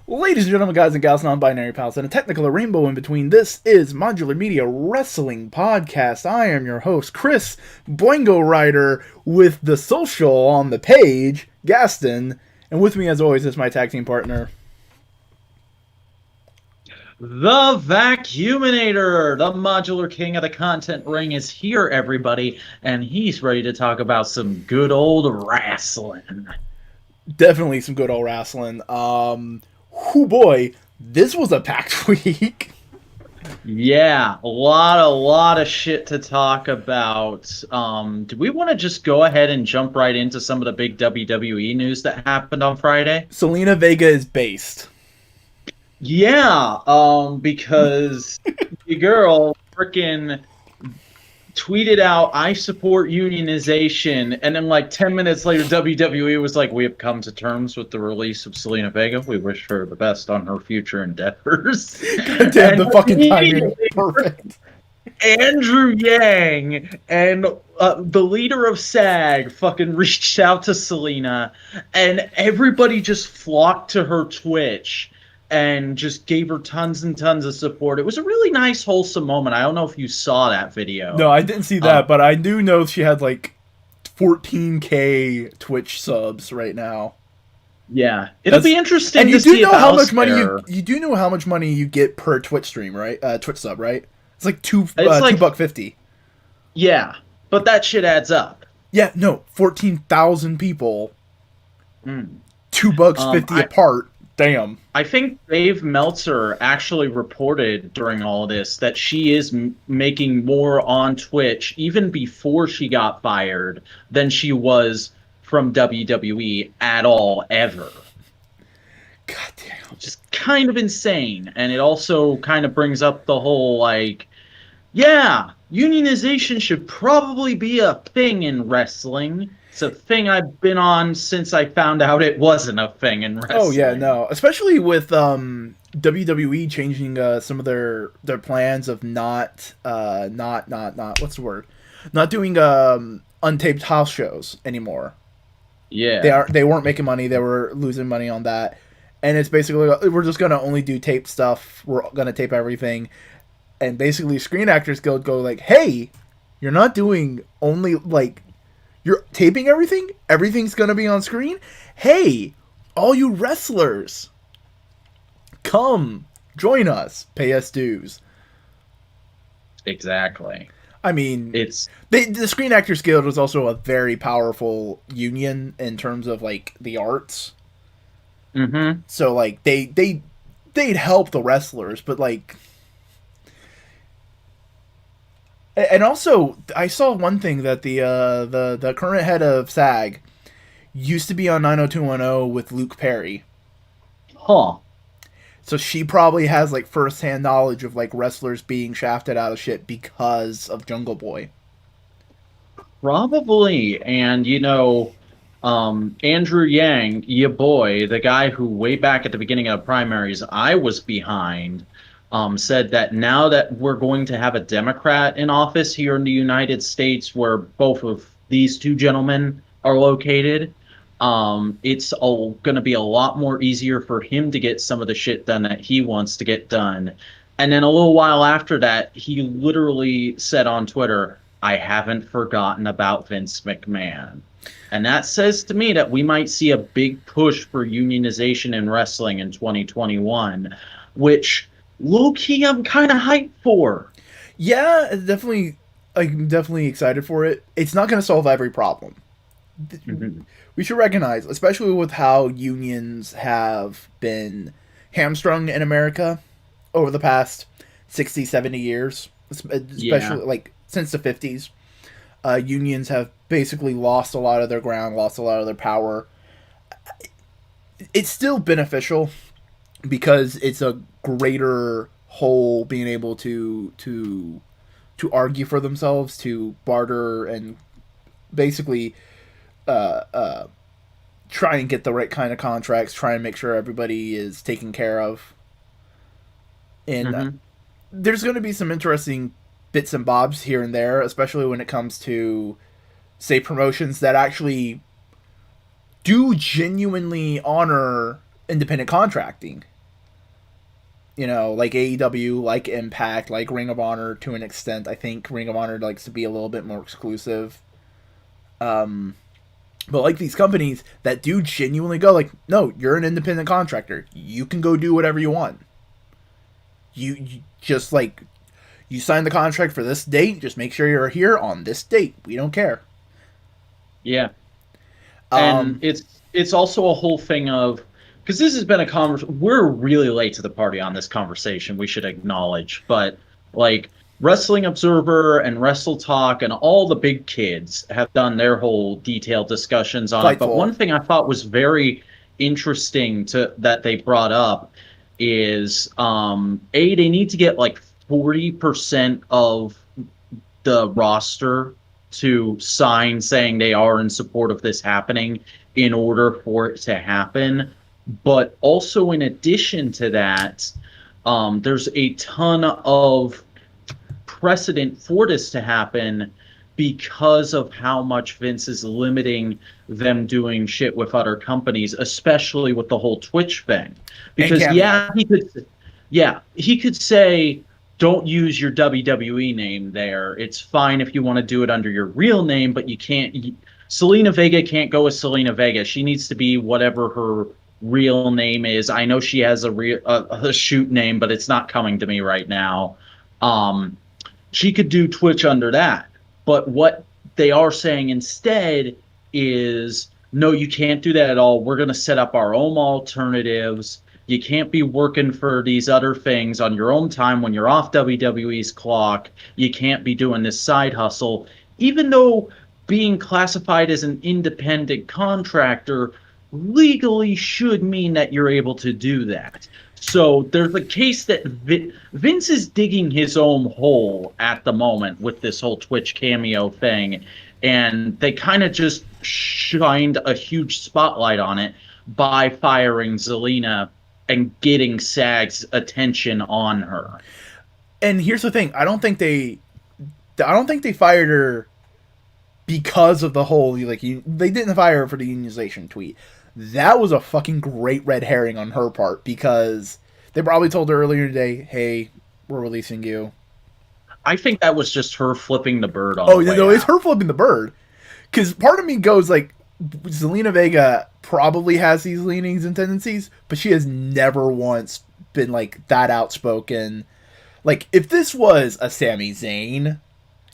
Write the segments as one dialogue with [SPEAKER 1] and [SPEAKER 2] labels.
[SPEAKER 1] Ladies and gentlemen, guys and gals, non-binary pals, and a technical rainbow in between, this is Modular Media Wrestling Podcast. I am your host, Chris, Boingo Rider, with the social on the page, Gaston, and with me, as always, is my tag team partner.
[SPEAKER 2] The Vacuuminator, the modular king of the content ring, is here, everybody, and he's ready to talk about some good old wrestling.
[SPEAKER 1] Definitely some good old wrestling. Whoo boy, this was a packed week.
[SPEAKER 2] Yeah, a lot of shit to talk about. Do we want to just go ahead and jump right into some of the big WWE news that happened on Friday?
[SPEAKER 1] Selena Vega is based.
[SPEAKER 2] Yeah, because the girl freaking tweeted out, "I support unionization," and then like 10 minutes later, WWE was like, "We have come to terms with the release of Selena Vega. We wish her the best on her future endeavors."
[SPEAKER 1] God damn, the fucking timing. Perfect.
[SPEAKER 2] Andrew Yang and the leader of SAG fucking reached out to Selena, and everybody just flocked to her Twitch and just gave her tons and tons of support. It was a really nice, wholesome moment. I don't know if you saw that video.
[SPEAKER 1] No, I didn't see that, but I do know she had like 14K Twitch subs right now.
[SPEAKER 2] Yeah, it'll be interesting.
[SPEAKER 1] And
[SPEAKER 2] you
[SPEAKER 1] do know how much money you do know how much money you get per Twitch stream, right? Twitch sub, right? It's like $2.50.
[SPEAKER 2] Yeah, but that shit adds up.
[SPEAKER 1] Yeah, no, 14,000 people, $2.50 a part. Damn.
[SPEAKER 2] I think Dave Meltzer actually reported during all this that she is making more on Twitch even before she got fired than she was from WWE at all, ever.
[SPEAKER 1] God damn.
[SPEAKER 2] Just kind of insane. And it also kind of brings up the whole, like, yeah, unionization should probably be a thing in wrestling. It's a thing I've been on since I found out it wasn't a thing in wrestling.
[SPEAKER 1] Oh yeah, no, especially with WWE changing some of their plans of not what's the word? Not doing untaped house shows anymore.
[SPEAKER 2] Yeah.
[SPEAKER 1] They weren't making money, they were losing money on that. And it's basically we're just going to only do taped stuff. We're going to tape everything. And basically Screen Actors Guild go like, "Hey, you're not doing only like you're taping everything? Everything's going to be on screen? Hey, all you wrestlers, come join us, pay us dues."
[SPEAKER 2] Exactly.
[SPEAKER 1] I mean,
[SPEAKER 2] it's
[SPEAKER 1] the Screen Actors Guild was also a very powerful union in terms of like the arts.
[SPEAKER 2] Mm-hmm.
[SPEAKER 1] So like they'd help the wrestlers, but like, and also I saw one thing that the current head of SAG used to be on 90210 with Luke Perry.
[SPEAKER 2] Huh.
[SPEAKER 1] So she probably has like firsthand knowledge of like wrestlers being shafted out of shit because of Jungle Boy.
[SPEAKER 2] Probably. And Andrew Yang, ya boy, the guy who way back at the beginning of the primaries I was behind, said that now that we're going to have a Democrat in office here in the United States, where both of these two gentlemen are located, it's going to be a lot more easier for him to get some of the shit done that he wants to get done. And then a little while after that, he literally said on Twitter, "I haven't forgotten about Vince McMahon." And that says to me that we might see a big push for unionization in wrestling in 2021, which low-key I'm kind of hyped for.
[SPEAKER 1] Yeah, definitely. I'm definitely excited for it. It's not going to solve every problem. Mm-hmm. We should recognize, especially with how unions have been hamstrung in America over the past 60, 70 years, especially like since the 50s. Unions have basically lost a lot of their ground, lost a lot of their power. It's still beneficial because it's a greater whole being able to argue for themselves, to barter, and basically try and get the right kind of contracts, try and make sure everybody is taken care of. And there's going to be some interesting bits and bobs here and there, especially when it comes to, say, promotions that actually do genuinely honor independent contracting. You know, like AEW, like Impact, like Ring of Honor to an extent. I think Ring of Honor likes to be a little bit more exclusive. Um, but like these companies that do genuinely go like, no, you're an independent contractor. You can go do whatever you want. You just like you sign the contract for this date. Just make sure you're here on this date. We don't care.
[SPEAKER 2] Yeah. And
[SPEAKER 1] Um,
[SPEAKER 2] it's also a whole thing of, because this has been a conversation. We're really late to the party on this conversation. We should acknowledge, but like Wrestling Observer and Wrestle Talk and all the big kids have done their whole detailed discussions on it. But
[SPEAKER 1] Fightful.
[SPEAKER 2] one thing I thought was very interesting to that they brought up is they need to get like 40% of the roster to sign saying they are in support of this happening in order for it to happen. But also, in addition to that, there's a ton of precedent for this to happen because of how much Vince is limiting them doing shit with other companies, especially with the whole Twitch thing.
[SPEAKER 1] And
[SPEAKER 2] Because
[SPEAKER 1] Cameo.
[SPEAKER 2] he could say, don't use your WWE name there. It's fine if you want to do it under your real name, but you can't. Selena Vega can't go with Selena Vega. She needs to be whatever her real name is. I know she has a shoot name, but it's not coming to me right now. Um, she could do Twitch under that. But what they are saying instead is, no, you can't do that at all. We're going to set up our own alternatives. You can't be working for these other things on your own time when you're off WWE's clock. You can't be doing this side hustle. Even though being classified as an independent contractor legally should mean that you're able to do that. So there's a case that Vince is digging his own hole at the moment with this whole Twitch cameo thing. And they kind of just shined a huge spotlight on it by firing Zelina and getting SAG's attention on her.
[SPEAKER 1] And here's the thing: I don't think they fired her because of the whole like they didn't fire her for the unionization tweet. That was a fucking great red herring on her part because they probably told her earlier today, "Hey, we're releasing you."
[SPEAKER 2] I think that was just her flipping the bird on
[SPEAKER 1] Oh
[SPEAKER 2] the way
[SPEAKER 1] no, it's
[SPEAKER 2] out.
[SPEAKER 1] her flipping the bird. Because part of me goes like, Zelina Vega probably has these leanings and tendencies, but she has never once been like that outspoken. Like if this was a Sami Zayn,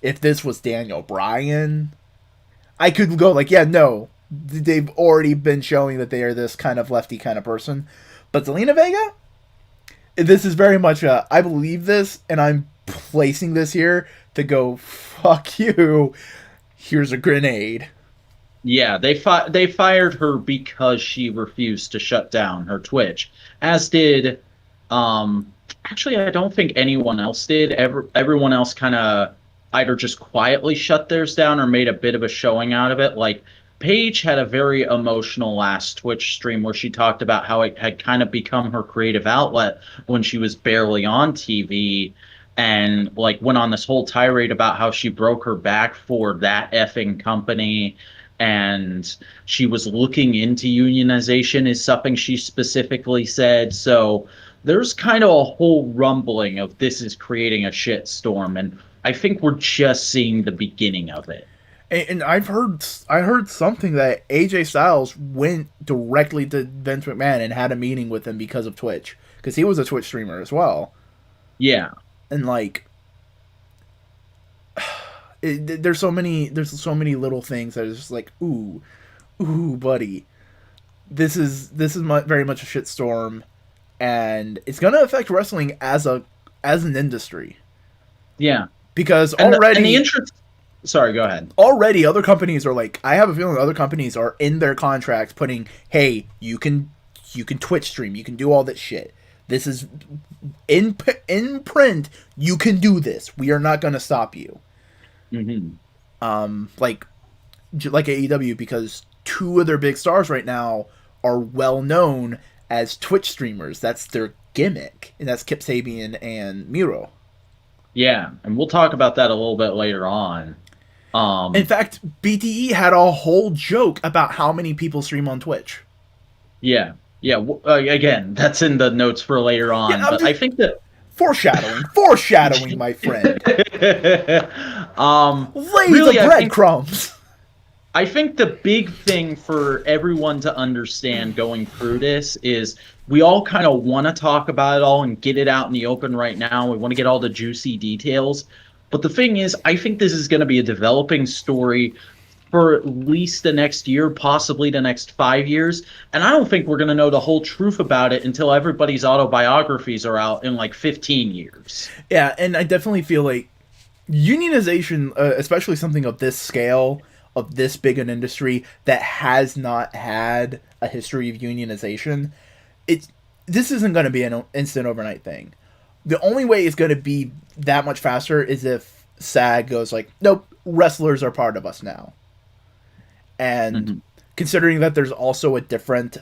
[SPEAKER 1] if this was Daniel Bryan, I could go like, yeah, no, they've already been showing that they are this kind of lefty kind of person. But Zelina Vega, this is very much a I believe this, and I'm placing this here to go fuck you. Here's a grenade.
[SPEAKER 2] Yeah, they fired her because she refused to shut down her Twitch, as did actually I don't think anyone else did. Everyone else kind of either just quietly shut theirs down or made a bit of a showing out of it. Like Paige had a very emotional last Twitch stream where she talked about how it had kind of become her creative outlet when she was barely on TV, and like went on this whole tirade about how she broke her back for that effing company, and she was looking into unionization is something she specifically said. So there's kind of a whole rumbling of this is creating a shit storm, and I think we're just seeing the beginning of it.
[SPEAKER 1] And I heard something that AJ Styles went directly to Vince McMahon and had a meeting with him because of Twitch, because he was a Twitch streamer as well.
[SPEAKER 2] Yeah.
[SPEAKER 1] And like, there's so many little things that is just like, ooh, buddy, this is very much a shitstorm, and it's gonna affect wrestling as an industry
[SPEAKER 2] Yeah.
[SPEAKER 1] because
[SPEAKER 2] And the interest. Sorry, go ahead.
[SPEAKER 1] already other companies are like, I have a feeling other companies are in their contracts putting, hey, you can Twitch stream, you can do all that shit. This is in print. You can do this. We are not going to stop you.
[SPEAKER 2] Hmm.
[SPEAKER 1] Like AEW, because two of their big stars right now are well known as Twitch streamers. That's their gimmick, and that's Kip Sabian and Miro.
[SPEAKER 2] Yeah, and we'll talk about that a little bit later on.
[SPEAKER 1] In
[SPEAKER 2] Um,
[SPEAKER 1] fact, BTE had a whole joke about how many people stream on Twitch.
[SPEAKER 2] yeah. Yeah, again, that's in the notes for later
[SPEAKER 1] Yeah,
[SPEAKER 2] on,
[SPEAKER 1] I'm
[SPEAKER 2] but I
[SPEAKER 1] just
[SPEAKER 2] think that
[SPEAKER 1] foreshadowing, my friend. Lay the
[SPEAKER 2] really,
[SPEAKER 1] breadcrumbs.
[SPEAKER 2] I think the big thing for everyone to understand going through this is we all kind of want to talk about it all and get it out in the open right now. We want to get all the juicy details. But the thing is, I think this is going to be a developing story for at least the next year, possibly the next 5 years. And I don't think we're going to know the whole truth about it until everybody's autobiographies are out in like 15 years.
[SPEAKER 1] Yeah, and I definitely feel like unionization, especially something of this scale, of this big an industry that has not had a history of unionization, it's this isn't going to be an instant overnight thing. The only way it's going to be that much faster is if SAG goes like, nope, wrestlers are part of us now. And
[SPEAKER 2] Mhm.
[SPEAKER 1] considering that there's also a different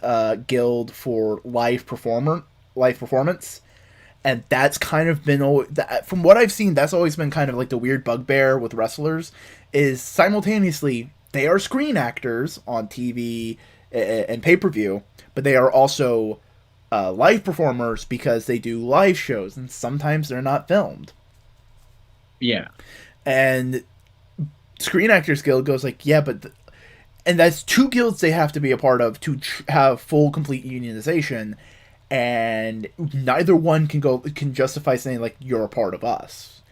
[SPEAKER 1] guild for live performance, and that's kind of been from what I've seen, that's always been kind of like the weird bugbear with wrestlers. Is simultaneously they are screen actors on TV and pay per view, but they are also live performers because they do live shows, and sometimes they're not filmed.
[SPEAKER 2] Yeah.
[SPEAKER 1] And Screen Actors Guild goes like, yeah, but and that's two guilds they have to be a part of to have full complete unionization, and neither one can justify saying like you're a part of us.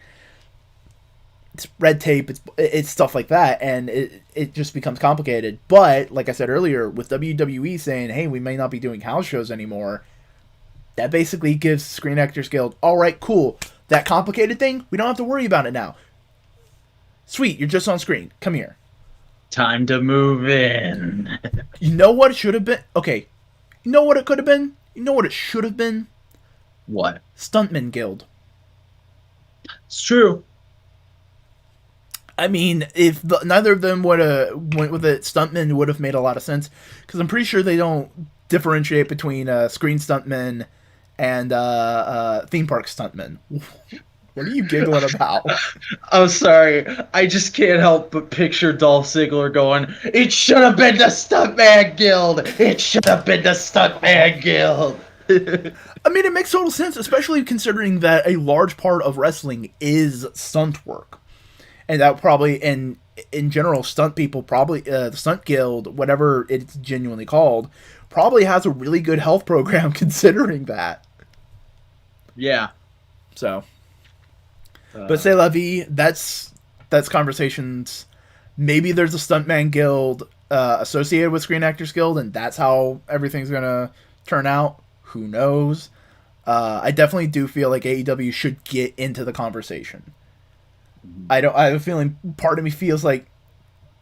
[SPEAKER 1] It's red tape, it's stuff like that, and it just becomes complicated. But like I said earlier, with WWE saying, hey, we may not be doing house shows anymore, that basically gives Screen Actors Guild, all right, cool, that complicated thing, we don't have to worry about it now. Sweet, you're just on screen, come here.
[SPEAKER 2] Time to move in.
[SPEAKER 1] You know what it should have been? Okay, you know what it could have been? You know what it should have been?
[SPEAKER 2] What?
[SPEAKER 1] Stuntman Guild.
[SPEAKER 2] It's true.
[SPEAKER 1] I mean, if neither of them would have went with it, Stuntman would have made a lot of sense. Because I'm pretty sure they don't differentiate between screen stuntmen and theme park stuntmen. What are you giggling about?
[SPEAKER 2] I'm sorry. I just can't help but picture Dolph Ziggler going, "It should have been the Stuntman Guild! It should have been the Stuntman Guild!"
[SPEAKER 1] I mean, it makes total sense, especially considering that a large part of wrestling is stunt work. And that probably, and in general, stunt people probably, the Stunt Guild, whatever it's genuinely called, probably has a really good health program considering that.
[SPEAKER 2] Yeah.
[SPEAKER 1] So. But say la vie, that's conversations. Maybe there's a stuntman guild associated with Screen Actors Guild, and that's how everything's gonna turn out. Who knows? I definitely do feel like AEW should get into the conversation. I don't. I have a feeling. Part of me feels like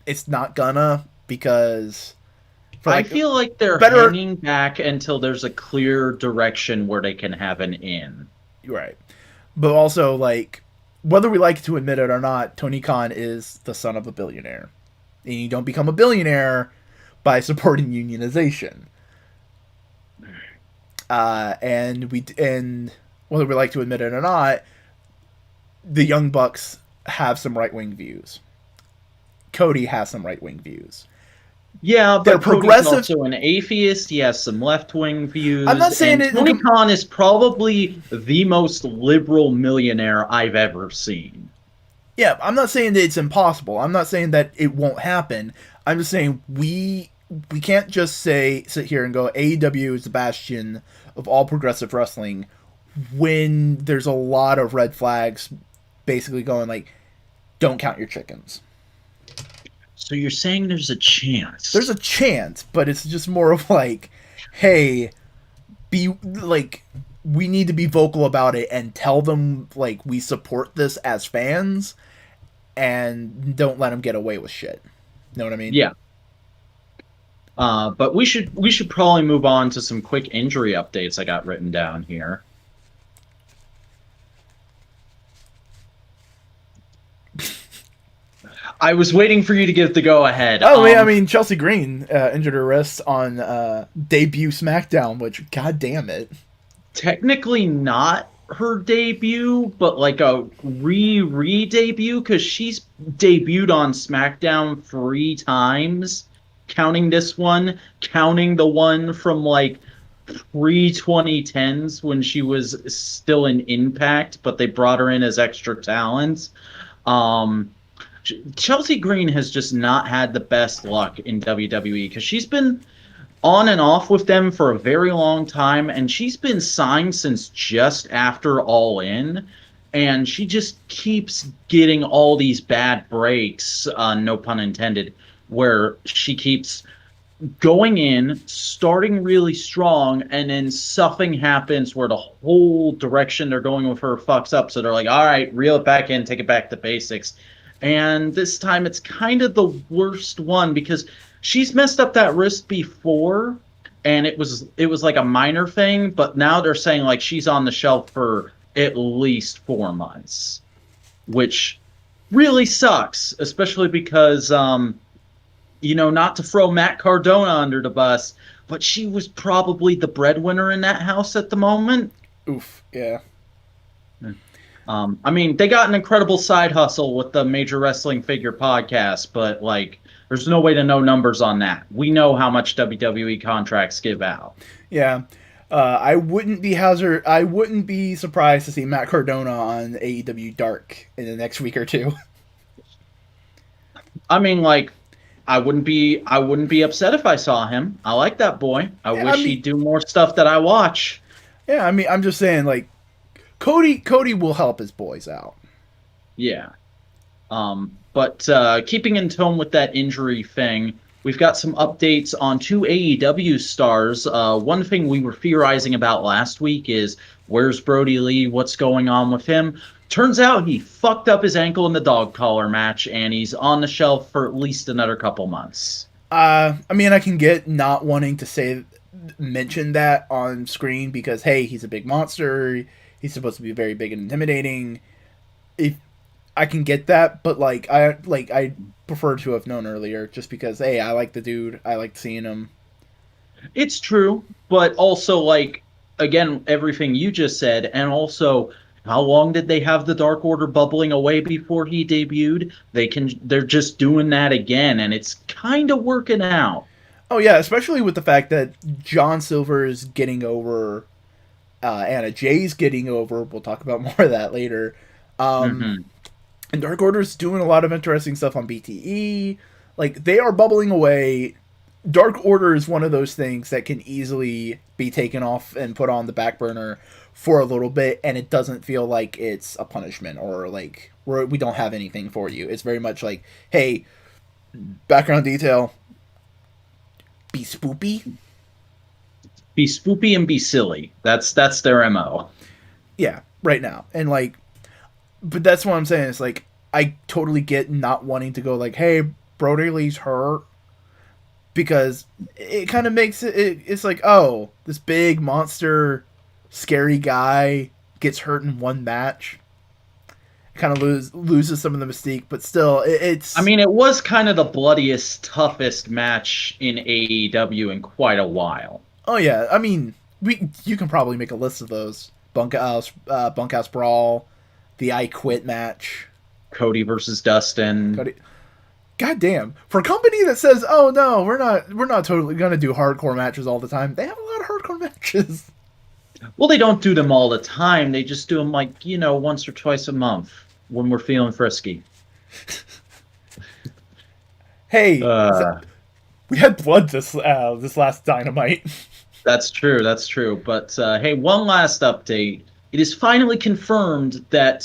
[SPEAKER 1] it's not gonna because.
[SPEAKER 2] I feel like they're hanging back until there's a clear direction where they can have an in.
[SPEAKER 1] Right, but also like whether we like to admit it or not, Tony Khan is the son of a billionaire. And you don't become a billionaire by supporting unionization. And whether we like to admit it or not, the Young Bucks have some right wing views. Cody has some right wing views.
[SPEAKER 2] Yeah,
[SPEAKER 1] they're
[SPEAKER 2] but Cody's also an atheist. He has some left-wing views.
[SPEAKER 1] I'm not saying
[SPEAKER 2] and Tony Khan is probably the most liberal millionaire I've ever seen.
[SPEAKER 1] Yeah, I'm not saying that it's impossible. I'm not saying that it won't happen. I'm just saying we can't just sit here and go AEW is the bastion of all progressive wrestling when there's a lot of red flags basically going like, don't count your chickens.
[SPEAKER 2] So you're saying there's a chance?
[SPEAKER 1] There's a chance, but it's just more of like, hey, be like, we need to be vocal about it and tell them like we support this as fans, and don't let them get away with shit. You know what I mean?
[SPEAKER 2] Yeah. But we should probably move on to some quick injury updates I got written down here. I was waiting for you to give the go-ahead.
[SPEAKER 1] Oh, I mean, Chelsea Green injured her wrist on debut SmackDown, which, god damn it.
[SPEAKER 2] Technically not her debut, but like a re-debut, because she's debuted on SmackDown 3 times, counting this one, counting the one from like pre-2010s when she was still in Impact, but they brought her in as extra talent. Um, Chelsea Green has just not had the best luck in WWE because she's been on and off with them for a very long time, and she's been signed since just after All In, and she just keeps getting all these bad breaks, no pun intended, where she keeps going in, starting really strong, and then something happens where the whole direction they're going with her fucks up. So they're like, all right, reel it back in, take it back to basics. And this time it's kind of the worst one because she's messed up that wrist before and it was like a minor thing, but now they're saying like she's on the shelf for at least 4 months, which really sucks, especially because not to throw Matt Cardona under the bus, but she was probably the breadwinner in that house at the moment.
[SPEAKER 1] Oof, yeah.
[SPEAKER 2] I mean, they got an incredible side hustle with the Major Wrestling Figure podcast, but like, there's no way to know numbers on that. We know how much WWE contracts give out.
[SPEAKER 1] Yeah. I wouldn't be surprised to see Matt Cardona on AEW Dark in the next week or two.
[SPEAKER 2] I mean, like, I wouldn't be upset if I saw him. I like that boy. I wish he'd do more stuff that I watch.
[SPEAKER 1] Yeah, I mean, I'm just saying, like, Cody will help his boys out.
[SPEAKER 2] Yeah. But keeping in tone with that injury thing, we've got some updates on two AEW stars. One thing we were theorizing about last week is where's Brody Lee? What's going on with him? Turns out he fucked up his ankle in the dog collar match, and he's on the shelf for at least another couple months.
[SPEAKER 1] I mean, I can get not wanting to mention that on screen because, hey, he's a big monster. He's supposed to be very big and intimidating. If I can get that, but I prefer to have known earlier, just because, hey, I like the dude. I like seeing him.
[SPEAKER 2] It's true, but also, like, again, everything you just said, and also, how long did they have the Dark Order bubbling away before he debuted? They're just doing that again, and it's kind of working out.
[SPEAKER 1] Oh yeah, especially with the fact that John Silver is getting over, Anna Jay's getting over. We'll talk about more of that later. And Dark Order's doing a lot of interesting stuff on BTE. Like, they are bubbling away. Dark Order is one of those things that can easily be taken off and put on the back burner for a little bit, and it doesn't feel like it's a punishment or like we don't have anything for you. It's very much like, hey, background detail, be spoopy.
[SPEAKER 2] Be spoopy and be silly. That's their MO.
[SPEAKER 1] Yeah, right now. And like, but that's what I'm saying. It's like, I totally get not wanting to go like, hey, Brody Lee's hurt. Because it kind of makes it's like, oh, this big monster, scary guy gets hurt in one match. It kind of loses some of the mystique, but still, it's...
[SPEAKER 2] I mean, it was kind of the bloodiest, toughest match in AEW in quite a while.
[SPEAKER 1] Oh, yeah. I mean, you can probably make a list of those. Bunkhouse Brawl, the I Quit match.
[SPEAKER 2] Cody versus Dustin.
[SPEAKER 1] God damn. For a company that says, oh no, we're not totally gonna do hardcore matches all the time, they have a lot of hardcore matches.
[SPEAKER 2] Well, they don't do them all the time. They just do them like, once or twice a month when we're feeling frisky.
[SPEAKER 1] Hey, we had blood this last Dynamite.
[SPEAKER 2] That's true. But hey, one last update. It is finally confirmed that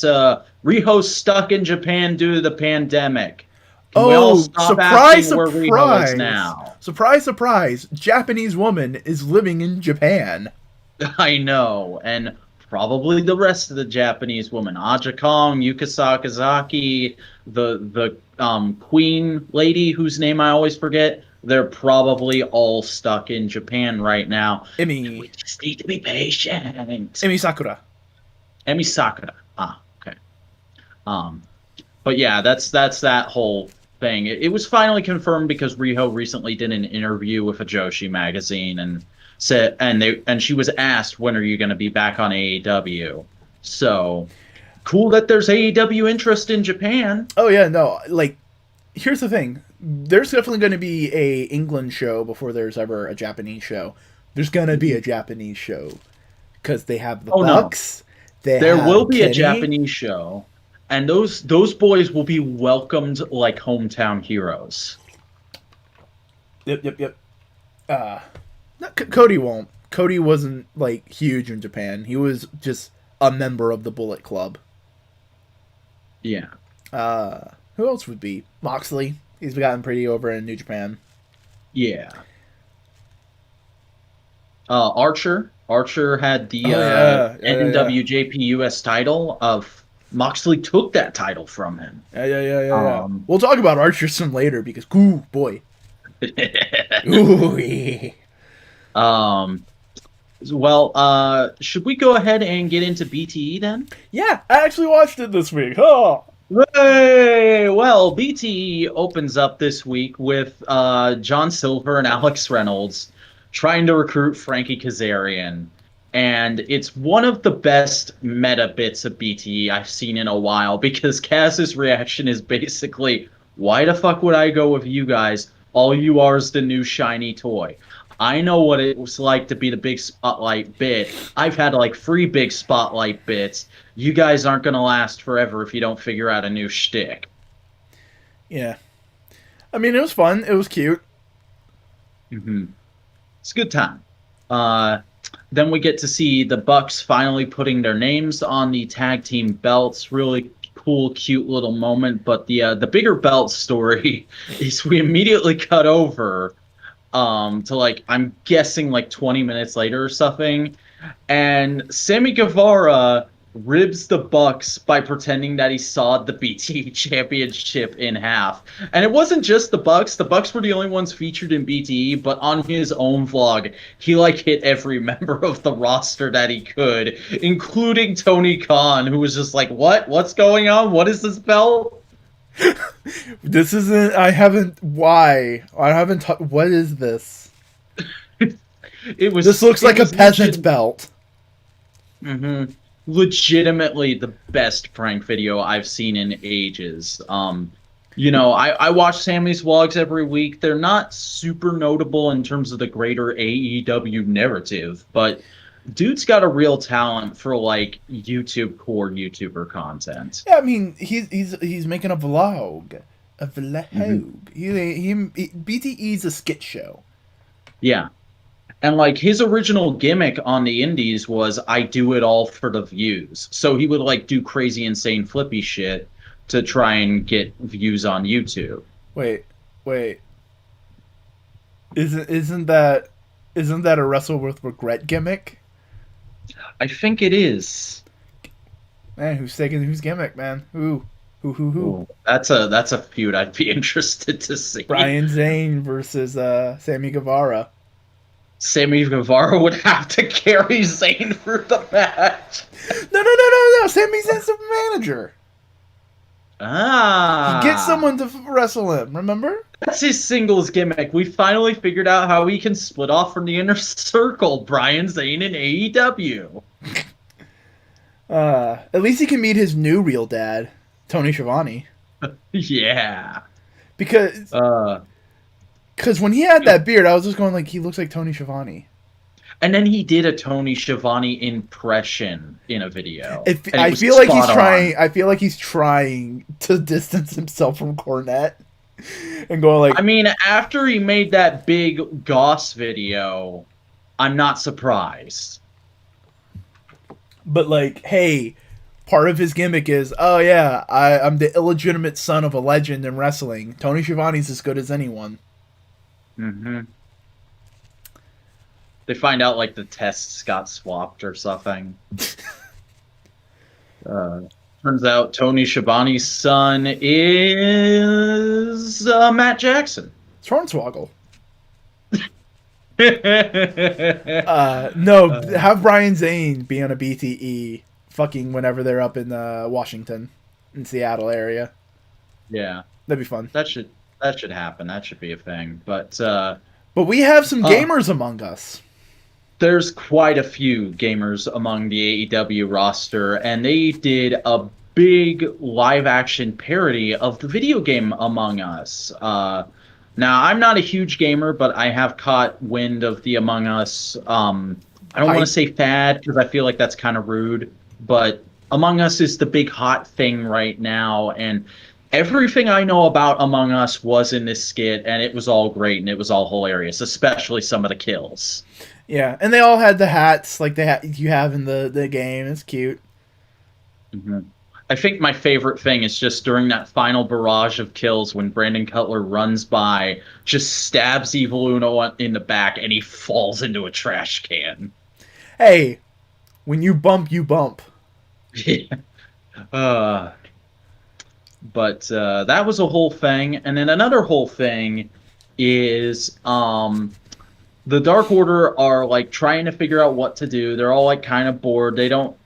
[SPEAKER 2] Riho's stuck in Japan due to the pandemic. Can we all stop
[SPEAKER 1] surprise!
[SPEAKER 2] where Riho is now?
[SPEAKER 1] Surprise! Japanese woman is living in Japan.
[SPEAKER 2] I know, and probably the rest of the Japanese woman, Aja Kong, Yuka Sakazaki, the queen lady whose name I always forget. They're probably all stuck in Japan right now. We just need to be patient.
[SPEAKER 1] Emi Sakura.
[SPEAKER 2] Okay. But yeah, that's that whole thing. It was finally confirmed because Riho recently did an interview with a Joshi magazine and said, and she was asked, when are you going to be back on AEW? So cool that there's AEW interest in Japan.
[SPEAKER 1] Oh yeah, no, like, here's the thing. There's definitely going to be a England show before there's ever a Japanese show. There's gonna be a Japanese show because they have the
[SPEAKER 2] Oh no,
[SPEAKER 1] Bucks. They
[SPEAKER 2] there will
[SPEAKER 1] have
[SPEAKER 2] be a
[SPEAKER 1] Kenny.
[SPEAKER 2] Japanese show, and those boys will be welcomed like hometown heroes.
[SPEAKER 1] Yep, yep, yep. Uh, Cody won't. Cody wasn't like huge in Japan. He was just a member of the Bullet Club.
[SPEAKER 2] Yeah.
[SPEAKER 1] Who else would be Moxley? He's gotten pretty over in New Japan.
[SPEAKER 2] Yeah. Archer. Archer had the
[SPEAKER 1] Yeah.
[SPEAKER 2] MMWJP US title. Of Moxley took that title from him.
[SPEAKER 1] Yeah. We'll talk about Archer some later because, ooh, boy. Ooh.
[SPEAKER 2] Should we go ahead and get into BTE then?
[SPEAKER 1] Yeah, I actually watched it this week. Oh.
[SPEAKER 2] Hey, well, BTE opens up this week with John Silver and Alex Reynolds trying to recruit Frankie Kazarian. And it's one of the best meta bits of BTE I've seen in a while because Kaz's reaction is basically, why the fuck would I go with you guys? All you are is the new shiny toy. I know what it was like to be the big spotlight bit. I've had like 3 big spotlight bits. You guys aren't going to last forever if you don't figure out a new shtick.
[SPEAKER 1] Yeah. I mean, it was fun. It was cute.
[SPEAKER 2] Mm-hmm. It's a good time. Then we get to see the Bucks finally putting their names on the tag team belts. Really cool, cute little moment. But the bigger belt story is we immediately cut over to like, I'm guessing like 20 minutes later or something, and Sammy Guevara ribs the Bucks by pretending that he sawed the BTE championship in half. And it wasn't just the Bucks. The Bucks were the only ones featured in BTE, but on his own vlog, he like hit every member of the roster that he could, including Tony Khan, who was just like, what's going on? What is this belt?
[SPEAKER 1] This isn't. I haven't. Why? I haven't. What is this?
[SPEAKER 2] It was.
[SPEAKER 1] This looks like a peasant's belt.
[SPEAKER 2] Mm-hmm. Legitimately the best prank video I've seen in ages. I watch Sammy's vlogs every week. They're not super notable in terms of the greater AEW narrative, but dude's got a real talent for like YouTube core YouTuber content.
[SPEAKER 1] Yeah, I mean, he's making a vlog. A vlog.
[SPEAKER 2] Mm-hmm.
[SPEAKER 1] BTE's a skit show.
[SPEAKER 2] Yeah. And like his original gimmick on the indies was I do it all for the views. So he would like do crazy insane flippy shit to try and get views on YouTube.
[SPEAKER 1] Wait. Isn't that a wrestle with regret gimmick?
[SPEAKER 2] I think it is.
[SPEAKER 1] Man, who's taking whose gimmick, man? Who?
[SPEAKER 2] Ooh, that's a feud I'd be interested to see.
[SPEAKER 1] Brian Zane versus Sammy Guevara.
[SPEAKER 2] Sammy Guevara would have to carry Zayn through the match.
[SPEAKER 1] No. Sammy Zayn's the manager.
[SPEAKER 2] Ah.
[SPEAKER 1] Get someone to wrestle him, remember?
[SPEAKER 2] That's his singles gimmick. We finally figured out how he can split off from the inner circle. Brian Zane in AEW.
[SPEAKER 1] At least he can meet his new real dad, Tony Schiavone.
[SPEAKER 2] Yeah.
[SPEAKER 1] Because when he had that beard, I was just going like, he looks like Tony Schiavone.
[SPEAKER 2] And then he did a Tony Schiavone impression in a video.
[SPEAKER 1] I feel like he's trying. I feel like he's trying to distance himself from Cornette and going like.
[SPEAKER 2] I mean, after he made that big Goss video, I'm not surprised.
[SPEAKER 1] But like, hey, part of his gimmick is, oh yeah, I'm the illegitimate son of a legend in wrestling. Tony Schiavone's as good as anyone.
[SPEAKER 2] Mm-hmm. They find out like the tests got swapped or something. Turns out Tony Schiavone's son is Matt Jackson.
[SPEAKER 1] Hornswoggle. No, have Brian Zane be on a BTE fucking whenever they're up in Washington, in Seattle area.
[SPEAKER 2] Yeah,
[SPEAKER 1] that'd be fun.
[SPEAKER 2] That should happen. That should be a thing. But
[SPEAKER 1] we have some gamers among us.
[SPEAKER 2] There's quite a few gamers among the AEW roster, and they did a big live-action parody of the video game Among Us. Now, I'm not a huge gamer, but I have caught wind of the Among Us. I don't want to
[SPEAKER 1] Hype.
[SPEAKER 2] say fad because I feel like that's kind of rude, but Among Us is the big hot thing right now, and everything I know about Among Us was in this skit, and it was all great and it was all hilarious, especially some of the kills.
[SPEAKER 1] Yeah, and they all had the hats like you have in the game. It's cute.
[SPEAKER 2] Mhm. I think my favorite thing is just during that final barrage of kills when Brandon Cutler runs by, just stabs Evil Uno in the back, and he falls into a trash can.
[SPEAKER 1] Hey, when you bump, you bump.
[SPEAKER 2] Yeah. Uh, but that was a whole thing, and then another whole thing is the Dark Order are like trying to figure out what to do. They're all like kind of bored. They don't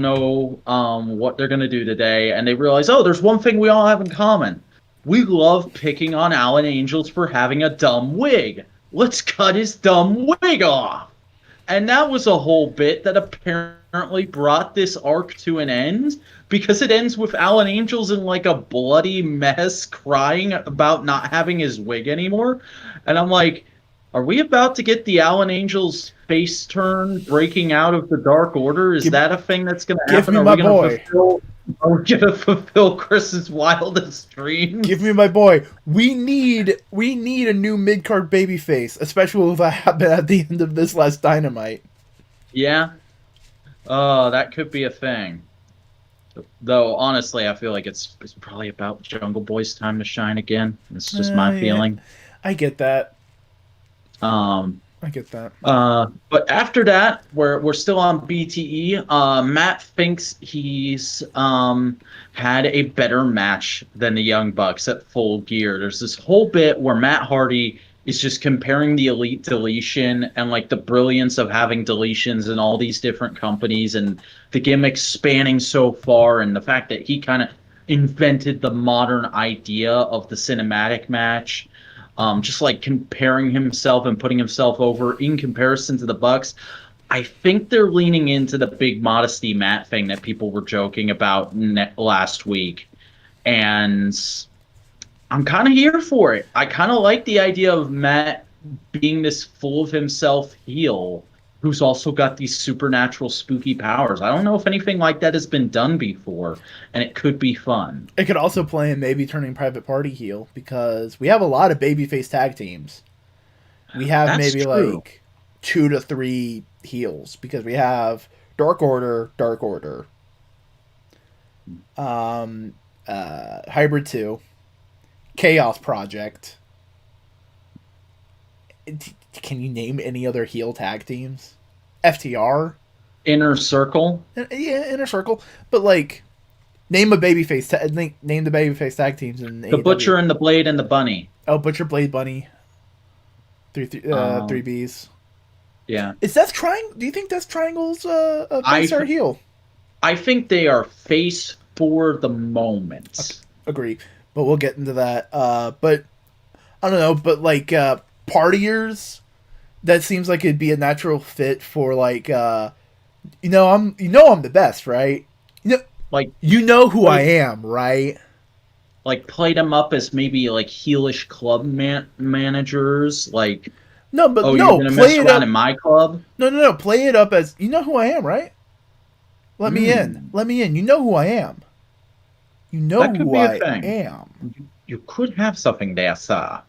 [SPEAKER 2] know what they're gonna do today, and they realize, oh, there's one thing we all have in common. We love picking on Alan Angels for having a dumb wig. Let's cut his dumb wig off. And that was a whole bit that apparently brought this arc to an end because it ends with Alan Angels in like a bloody mess crying about not having his wig anymore. And I'm like, are we about to get the Alan Angels face turn breaking out of the Dark Order? Is
[SPEAKER 1] Give
[SPEAKER 2] that a thing that's going to
[SPEAKER 1] give
[SPEAKER 2] happen?
[SPEAKER 1] me my boy.
[SPEAKER 2] Are we going to fulfill Chris's wildest
[SPEAKER 1] Give
[SPEAKER 2] dreams?
[SPEAKER 1] me my boy. We need a new mid card baby face, especially with what happened at the end of this last Dynamite.
[SPEAKER 2] Yeah. Oh, that could be a thing. Though honestly, I feel like it's probably about Jungle Boy's time to shine again. It's just my
[SPEAKER 1] Yeah,
[SPEAKER 2] feeling.
[SPEAKER 1] I get that.
[SPEAKER 2] Um,
[SPEAKER 1] I get that.
[SPEAKER 2] but after that, we're still on BTE. Matt thinks he's had a better match than the Young Bucks at Full Gear. There's this whole bit where Matt Hardy is just comparing the Elite Deletion and like the brilliance of having deletions in all these different companies and the gimmicks spanning so far and the fact that he kind of invented the modern idea of the cinematic match, just like comparing himself and putting himself over in comparison to the Bucks. I think they're leaning into the big modesty Matt thing that people were joking about last week, and I'm kind of here for it. I kind of like the idea of Matt being this full of himself heel who's also got these supernatural spooky powers. I don't know if anything like that has been done before, and it could be fun.
[SPEAKER 1] It could also play in maybe turning Private Party heel because we have a lot of babyface tag teams. We have
[SPEAKER 2] That's
[SPEAKER 1] maybe
[SPEAKER 2] true.
[SPEAKER 1] like 2 to 3 heels because we have Dark Order, um, Hybrid 2, Chaos Project. Can you name any other heel tag teams? FTR?
[SPEAKER 2] Inner Circle.
[SPEAKER 1] Yeah, Inner Circle. But like, name a babyface. Name the babyface tag teams in
[SPEAKER 2] The
[SPEAKER 1] AEW.
[SPEAKER 2] Butcher and the Blade and the Bunny.
[SPEAKER 1] Oh, Butcher, Blade, Bunny, three
[SPEAKER 2] Um,
[SPEAKER 1] Bs.
[SPEAKER 2] yeah.
[SPEAKER 1] Is Death Triangle? Do you think Death Triangle's a
[SPEAKER 2] I
[SPEAKER 1] face or a heel?
[SPEAKER 2] I think they are face for the moment.
[SPEAKER 1] Agree, but we'll get into that. But I don't know. But like partiers, that seems like it'd be a natural fit for like I'm the best, right? You know,
[SPEAKER 2] Like
[SPEAKER 1] you know who I
[SPEAKER 2] play,
[SPEAKER 1] am, right?
[SPEAKER 2] played them up as maybe like heelish club managers. Like,
[SPEAKER 1] No, but
[SPEAKER 2] oh, you're
[SPEAKER 1] no,
[SPEAKER 2] gonna
[SPEAKER 1] play
[SPEAKER 2] mess
[SPEAKER 1] it
[SPEAKER 2] around
[SPEAKER 1] up.
[SPEAKER 2] in my club?
[SPEAKER 1] No. Play it up as you know who I am, right? Let me in.
[SPEAKER 2] Hmm,
[SPEAKER 1] Let me in. You know who I am. You know
[SPEAKER 2] that could
[SPEAKER 1] who
[SPEAKER 2] be a
[SPEAKER 1] I
[SPEAKER 2] thing.
[SPEAKER 1] am.
[SPEAKER 2] You could have something there, sir.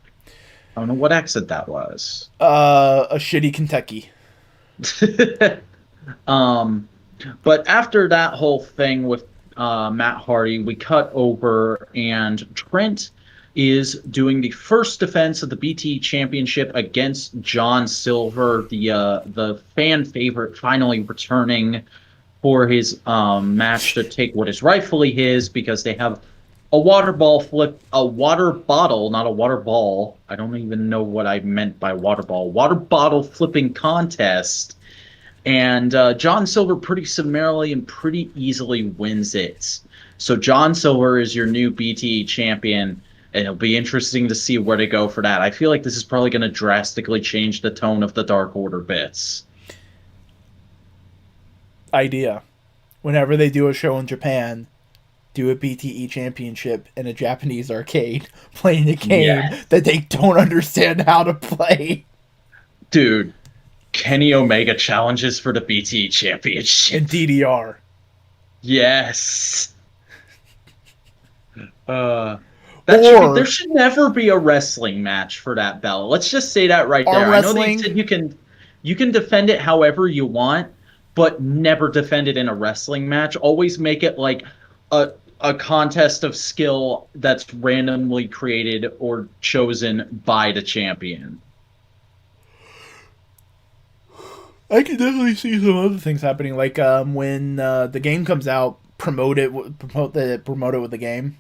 [SPEAKER 2] I don't know what accent that was.
[SPEAKER 1] A shitty Kentucky.
[SPEAKER 2] um, but after that whole thing with Matt Hardy, we cut over, and Trent is doing the first defense of the BT Championship against John Silver, the fan favorite, finally returning for his match to take what is rightfully his because they have a water bottle, not a water ball. I don't even know what I meant by water ball. Water bottle flipping contest, and John Silver pretty summarily and pretty easily wins it. So John Silver is your new BTE champion, and it'll be interesting to see where to go for that. I feel like this is probably going to drastically change the tone of the Dark Order bits.
[SPEAKER 1] Idea. Whenever they do a show in Japan, do a BTE championship in a Japanese arcade playing a game
[SPEAKER 2] Yeah,
[SPEAKER 1] that they don't understand how to play
[SPEAKER 2] dude. Kenny Omega challenges for the BT Championship.
[SPEAKER 1] in DDR.
[SPEAKER 2] Yes. Uh, that should be. There
[SPEAKER 1] Or
[SPEAKER 2] should never be a wrestling match for that belt. Let's just say that right
[SPEAKER 1] arm
[SPEAKER 2] there. I know they
[SPEAKER 1] wrestling.
[SPEAKER 2] said you can defend it however you want, but never defend it in a wrestling match. Always make it like a contest of skill that's randomly created or chosen by the champion.
[SPEAKER 1] I can definitely see some other things happening, like when the game comes out, promote it with the game.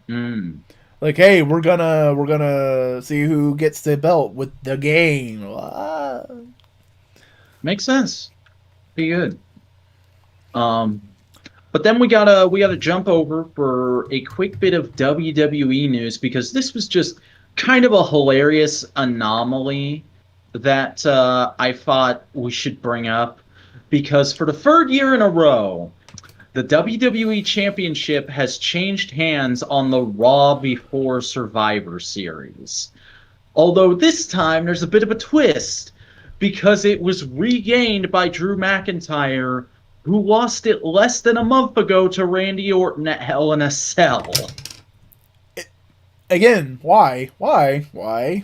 [SPEAKER 2] Mm.
[SPEAKER 1] Like, hey, we're gonna see who gets the belt with the game. Ah.
[SPEAKER 2] Makes sense. Be good. Um, but then we gotta jump over for a quick bit of WWE news because this was just kind of a hilarious anomaly that I thought we should bring up because for the third year in a row, the WWE Championship has changed hands on the Raw Before Survivor Series. Although this time there's a bit of a twist because it was regained by Drew McIntyre, who lost it less than a month ago to Randy Orton at Hell in a Cell.
[SPEAKER 1] Again, why?
[SPEAKER 2] They
[SPEAKER 1] Why?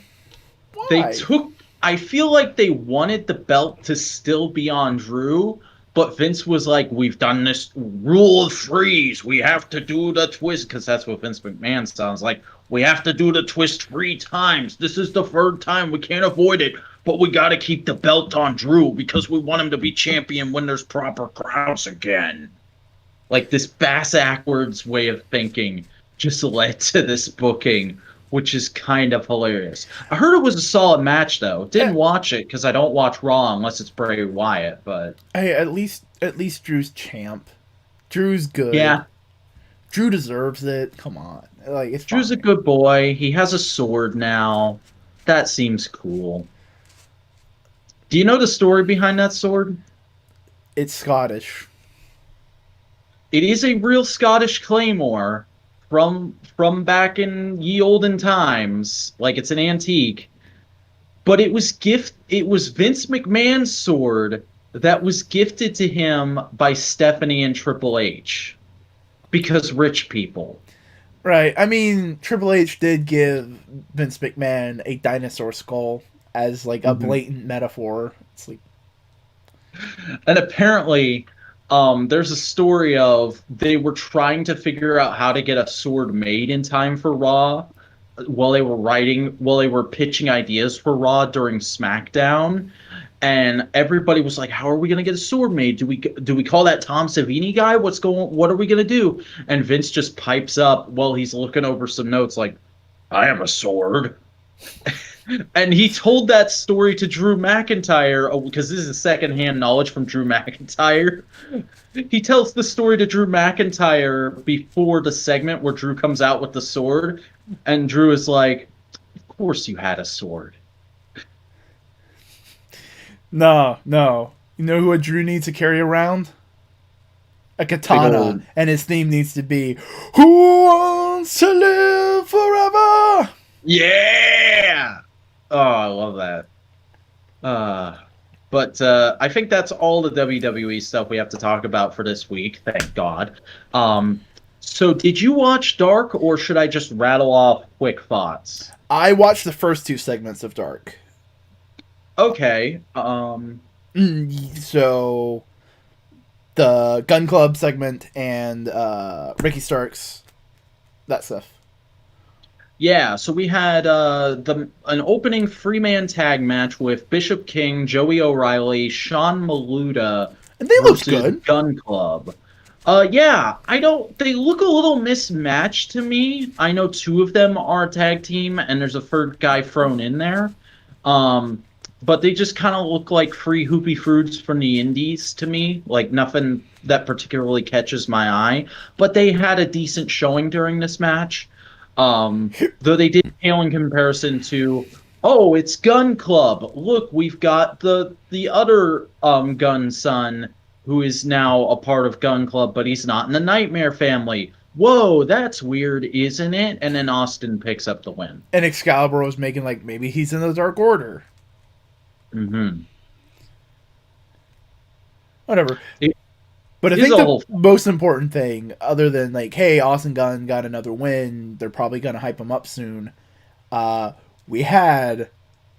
[SPEAKER 2] took. I feel like they wanted the belt to still be on Drew, but Vince was like, "We've done this rule of threes. We have to do the twist," because that's what Vince McMahon sounds like. We have to do the twist 3 times. This is the third time. We can't avoid it, but we got to keep the belt on Drew because we want him to be champion when there's proper crowds again. Like this backwards way of thinking just led to this booking, which is kind of hilarious. I heard it was a solid match though. Didn't watch it because I don't watch Raw unless it's Bray Wyatt. But
[SPEAKER 1] Hey, at least Drew's champ. Drew's good.
[SPEAKER 2] yeah,
[SPEAKER 1] Drew deserves it. Come on, like it's
[SPEAKER 2] Drew's a
[SPEAKER 1] fine.
[SPEAKER 2] good boy. He has a sword now. That seems cool. Do you know the story behind that sword?
[SPEAKER 1] It's Scottish.
[SPEAKER 2] It is a real Scottish claymore from back in ye olden times. Like it's an antique. But it was Vince McMahon's sword that was gifted to him by Stephanie and Triple H because rich people.
[SPEAKER 1] Right. I mean, Triple H did give Vince McMahon a dinosaur skull as like a
[SPEAKER 2] Mhm.
[SPEAKER 1] blatant metaphor. It's like,
[SPEAKER 2] And apparently there's a story of they were trying to figure out how to get a sword made in time for Raw while they were pitching ideas for Raw during SmackDown. And everybody was like, "How are we gonna get a sword made? Do we call that Tom Savini guy? What are we gonna do?" And Vince just pipes up while he's looking over some notes, like, "I have a sword." And he told that story to Drew McIntyre because this is secondhand knowledge from Drew McIntyre. He tells the story to Drew McIntyre before the segment where Drew comes out with the sword, and Drew is like, "Of course you had a sword."
[SPEAKER 1] no, no. You know who a Drew needs to carry around? A
[SPEAKER 2] Big
[SPEAKER 1] katana,
[SPEAKER 2] old
[SPEAKER 1] and his theme needs to be "Who wants to live forever?"
[SPEAKER 2] yeah. Oh, I love that. But I think that's all the WWE stuff we have to talk about for this week. Thank God. So did you watch Dark, or should I just rattle off quick thoughts?
[SPEAKER 1] I watched the first 2 segments of Dark.
[SPEAKER 2] Okay.
[SPEAKER 1] So the Gun Club segment and Ricky Starks, that stuff.
[SPEAKER 2] Yeah, so we had an opening 3-man tag match with Bishop King, Joey O'Reilly, Sean Maluda
[SPEAKER 1] And they looked
[SPEAKER 2] versus
[SPEAKER 1] good.
[SPEAKER 2] Gun Club. Yeah, I don't. They look a little mismatched to me. I know 2 of them are a tag team, and there's a third guy thrown in there. But they just kind of look like free hoopy fruits from the indies to me. Like nothing that particularly catches my eye. But they had a decent showing during this match. Though they did pale in comparison to, oh, it's Gun Club. Look, we've got the other Gun son who is now a part of Gun Club, but he's not in the Nightmare family. whoa, that's weird, isn't it? And then Austin picks up the win.
[SPEAKER 1] And Excalibur was making like maybe he's in the Dark Order.
[SPEAKER 2] Mm-hmm.
[SPEAKER 1] Whatever.
[SPEAKER 2] It
[SPEAKER 1] But I
[SPEAKER 2] is
[SPEAKER 1] think
[SPEAKER 2] a
[SPEAKER 1] the
[SPEAKER 2] whole.
[SPEAKER 1] most important thing, other than like, hey, Austin Gunn got another win, they're probably gonna hype him up soon. We had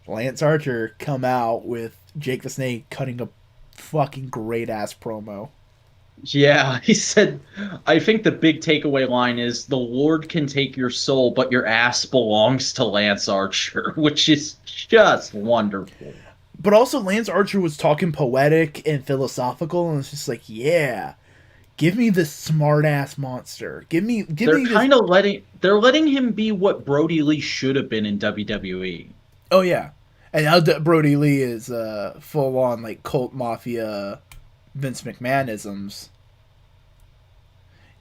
[SPEAKER 1] Lance Archer come out with Jake the Snake cutting a fucking great ass promo.
[SPEAKER 2] Yeah, he said, I think the big takeaway line is the Lord can take your soul, but your ass belongs to Lance Archer, which is just wonderful.
[SPEAKER 1] But also Lance Archer was talking poetic and philosophical, and it's just like, yeah, give me this smart ass monster. Give
[SPEAKER 2] They're
[SPEAKER 1] me this.
[SPEAKER 2] kind of letting him be what Brody Lee should have been in WWE.
[SPEAKER 1] Oh yeah, and now Brody Lee is full on like cult mafia Vince McMahonisms.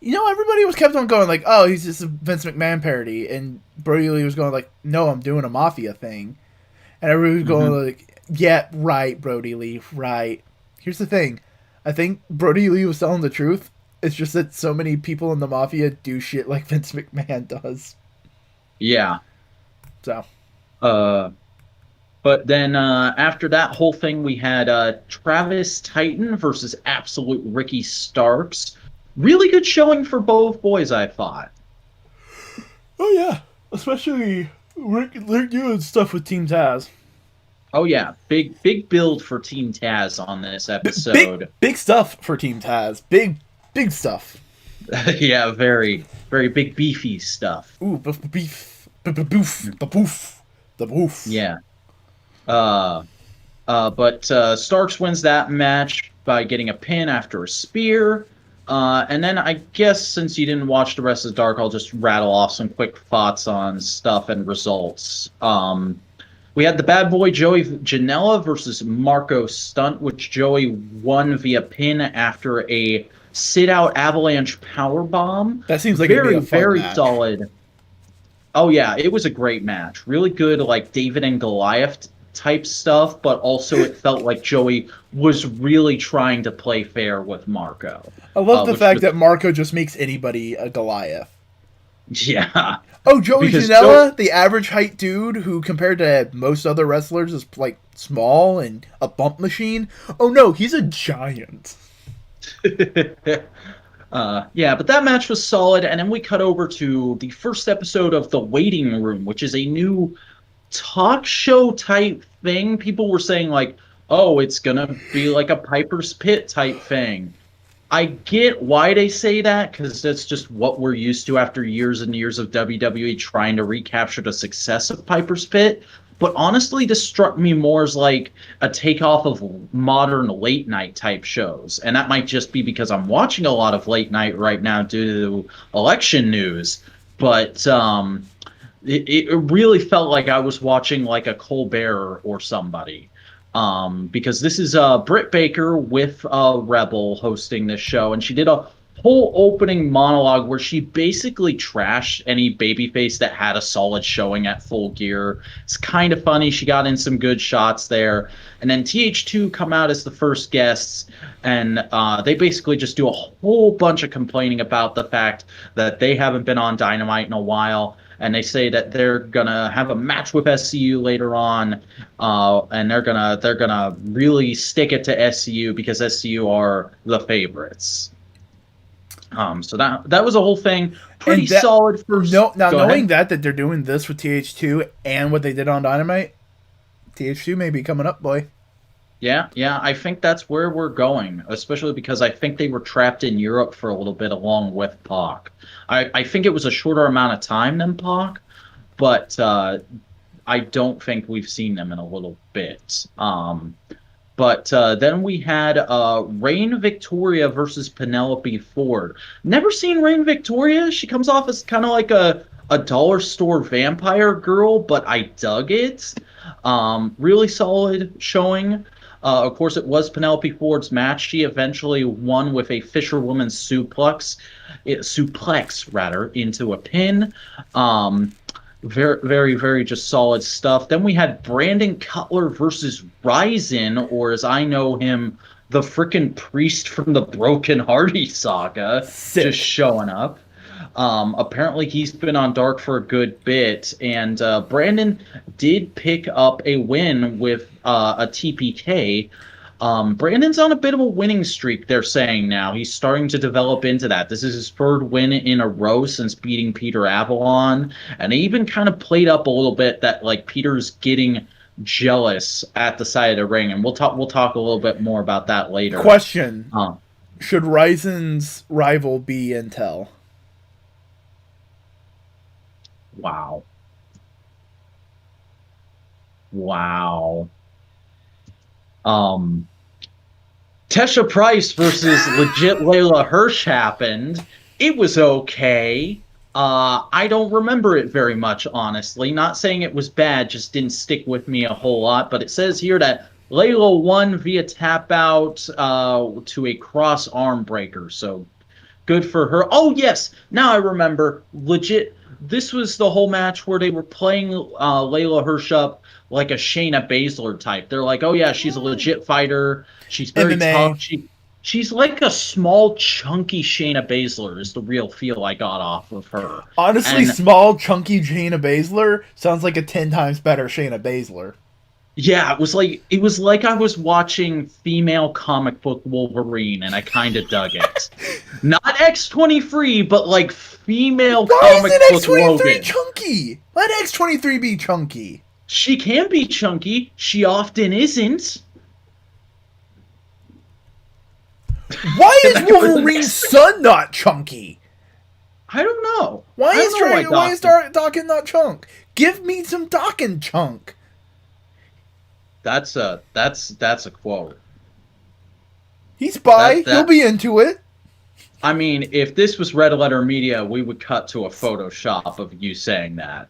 [SPEAKER 1] You know, everybody was kept on going like, "Oh, he's just a Vince McMahon parody," and Brody Lee was going like, "No, I'm doing a mafia thing," and everybody was
[SPEAKER 2] Hmm.
[SPEAKER 1] going like, "Yeah, right, Brody Lee, right." Here's the thing, I think Brody Lee was telling the truth. It's just that so many people in the mafia do shit like Vince McMahon does.
[SPEAKER 2] Yeah.
[SPEAKER 1] So,
[SPEAKER 2] Uh, but then after that whole thing, we had Travis Titan versus Absolute Ricky Starks. Really good showing for both boys, I thought.
[SPEAKER 1] oh yeah, especially Rick doing stuff with Team Taz.
[SPEAKER 2] Oh yeah, big build for Team Taz on this episode.
[SPEAKER 1] Big stuff for Team Taz. Big stuff.
[SPEAKER 2] Yeah, very big beefy stuff.
[SPEAKER 1] Ooh, beef, boof, the boof, the boof.
[SPEAKER 2] Yeah. Uh but Starks wins that match by getting a pin after a spear. And then I guess since you didn't watch the rest of Dark, I'll just rattle off some quick thoughts on stuff and results. We had the bad boy Joey Janela versus Marco Stunt, which Joey won via pin after a sit-out avalanche power bomb.
[SPEAKER 1] That seems like it'd be
[SPEAKER 2] Very,
[SPEAKER 1] a fun
[SPEAKER 2] very
[SPEAKER 1] match.
[SPEAKER 2] solid. Oh yeah, it was a great match. Really good, like David and Goliath type stuff, but also it felt like Joey was really trying to play fair with Marco,
[SPEAKER 1] I love the
[SPEAKER 2] which
[SPEAKER 1] fact
[SPEAKER 2] was
[SPEAKER 1] that Marco just makes anybody a Goliath.
[SPEAKER 2] yeah,
[SPEAKER 1] Oh, Joey
[SPEAKER 2] because Joe,
[SPEAKER 1] Janela, the average height dude who, compared to most other wrestlers, is like small and a bump machine. Oh no, he's a giant.
[SPEAKER 2] yeah, but that match was solid, and then we cut over to the first episode of The Waiting Room, which is a new talk show type thing. People were saying like, "Oh, it's gonna be like a Piper's Pit type thing." I get why they say that because that's just what we're used to after years and years of WWE trying to recapture the success of Piper's Pit. But honestly, this struck me more as like a takeoff of modern late night type shows. And that might just be because I'm watching a lot of late night right now due to election news. But it really felt like I was watching like a Colbert or somebody. Because this is Britt Baker with Rebel hosting this show, and she did a whole opening monologue where she basically trashed any babyface that had a solid showing at Full Gear. It's kind of funny. She got in some good shots there. And then TH2 come out as the first guests, and they basically just do a whole bunch of complaining about the fact that they haven't been on Dynamite in a while. And they say that they're gonna have a match with SCU later on, and they're gonna really stick it to SCU because SCU are the favorites. So that was a whole thing. Pretty
[SPEAKER 1] And that
[SPEAKER 2] solid first.
[SPEAKER 1] no, now
[SPEAKER 2] Go
[SPEAKER 1] knowing
[SPEAKER 2] ahead.
[SPEAKER 1] that they're doing this with TH2 and what they did on Dynamite, TH2 may be coming up, boy.
[SPEAKER 2] Yeah. I think that's where we're going, especially because I think they were trapped in Europe for a little bit along with Pac. I think it was a shorter amount of time than Pac, but I don't think we've seen them in a little bit. But then we had Reign Victoria versus Penelope Ford. Never seen Reign Victoria. She comes off as kind of like a dollar store vampire girl, but I dug it. Really solid showing. Of course, it was Penelope Ford's match. She eventually won with a fisherwoman suplex rather, into a pin. Very, very, very just solid stuff. Then we had Brandon Cutler versus Ryzen, or as I know him, the frickin' priest from the Broken Hardy saga, just
[SPEAKER 1] Sick.
[SPEAKER 2] showing up. Apparently, he's been on Dark for a good bit, and Brandon did pick up a win with a TPK. Brandon's on a bit of a winning streak, they're saying now. He's starting to develop into that. This is his third win in a row since beating Peter Avalon, and he even kind of played up a little bit that like Peter's getting jealous at the side of the ring, and we'll talk a little bit more about that later.
[SPEAKER 1] Question:
[SPEAKER 2] Uh,
[SPEAKER 1] should Ryzen's rival be Intel?
[SPEAKER 2] wow. Wow. Um, Tesha Price versus legit Layla Hirsch happened. It was okay. I don't remember it very much, honestly. Not saying it was bad, just didn't stick with me a whole lot. But it says here that Layla won via tap out to a cross arm breaker. So good for her. Oh, yes. Now I remember. Legit. This was the whole match where they were playing Layla Hirsch up like a Shayna Baszler type. They're like, oh, yeah, she's a legit fighter. She's very
[SPEAKER 1] MMA.
[SPEAKER 2] tough. She's like a small, chunky Shayna Baszler is the real feel I got off of her.
[SPEAKER 1] Honestly,
[SPEAKER 2] And
[SPEAKER 1] small, chunky Shayna Baszler sounds like a 10 times better Shayna Baszler.
[SPEAKER 2] yeah, it was like I was watching female comic book Wolverine, and I kind of dug it. Not X-23, but like female
[SPEAKER 1] Why
[SPEAKER 2] comic
[SPEAKER 1] isn't
[SPEAKER 2] book
[SPEAKER 1] X-23
[SPEAKER 2] Logan.
[SPEAKER 1] chunky? Let X-23 be chunky.
[SPEAKER 2] She can be chunky. She often isn't.
[SPEAKER 1] Why
[SPEAKER 2] Can
[SPEAKER 1] is
[SPEAKER 2] I go to the
[SPEAKER 1] Wolverine's
[SPEAKER 2] next thing?
[SPEAKER 1] son not chunky?
[SPEAKER 2] I don't know.
[SPEAKER 1] Why
[SPEAKER 2] I don't
[SPEAKER 1] is
[SPEAKER 2] know why
[SPEAKER 1] Dawkins not chunk? Give me some Dawkins chunk.
[SPEAKER 2] That's a quote.
[SPEAKER 1] He's bi.
[SPEAKER 2] That
[SPEAKER 1] He'll
[SPEAKER 2] that
[SPEAKER 1] be into it.
[SPEAKER 2] I mean, if this was Red Letter Media, we would cut to a Photoshop of you saying that.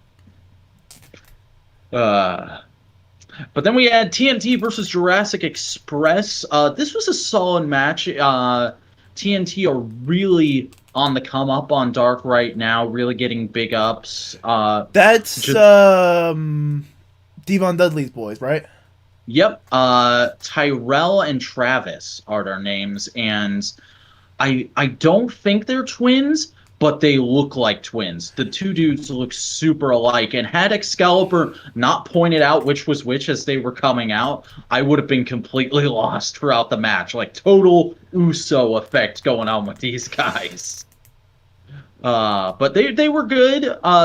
[SPEAKER 2] Uh, but then we had TNT versus Jurassic Express. This was a solid match. TNT are really on the come up on Dark right now, really getting big ups.
[SPEAKER 1] That's
[SPEAKER 2] Just
[SPEAKER 1] Devon Dudley's boys, right?
[SPEAKER 2] Yep. Tyrell and Travis are their names, and I don't think they're twins, but they look like twins. The two dudes look super alike, and had Excalibur not pointed out which was which as they were coming out, I would have been completely lost throughout the match. Like total Uso effect going on with these guys. But they were good.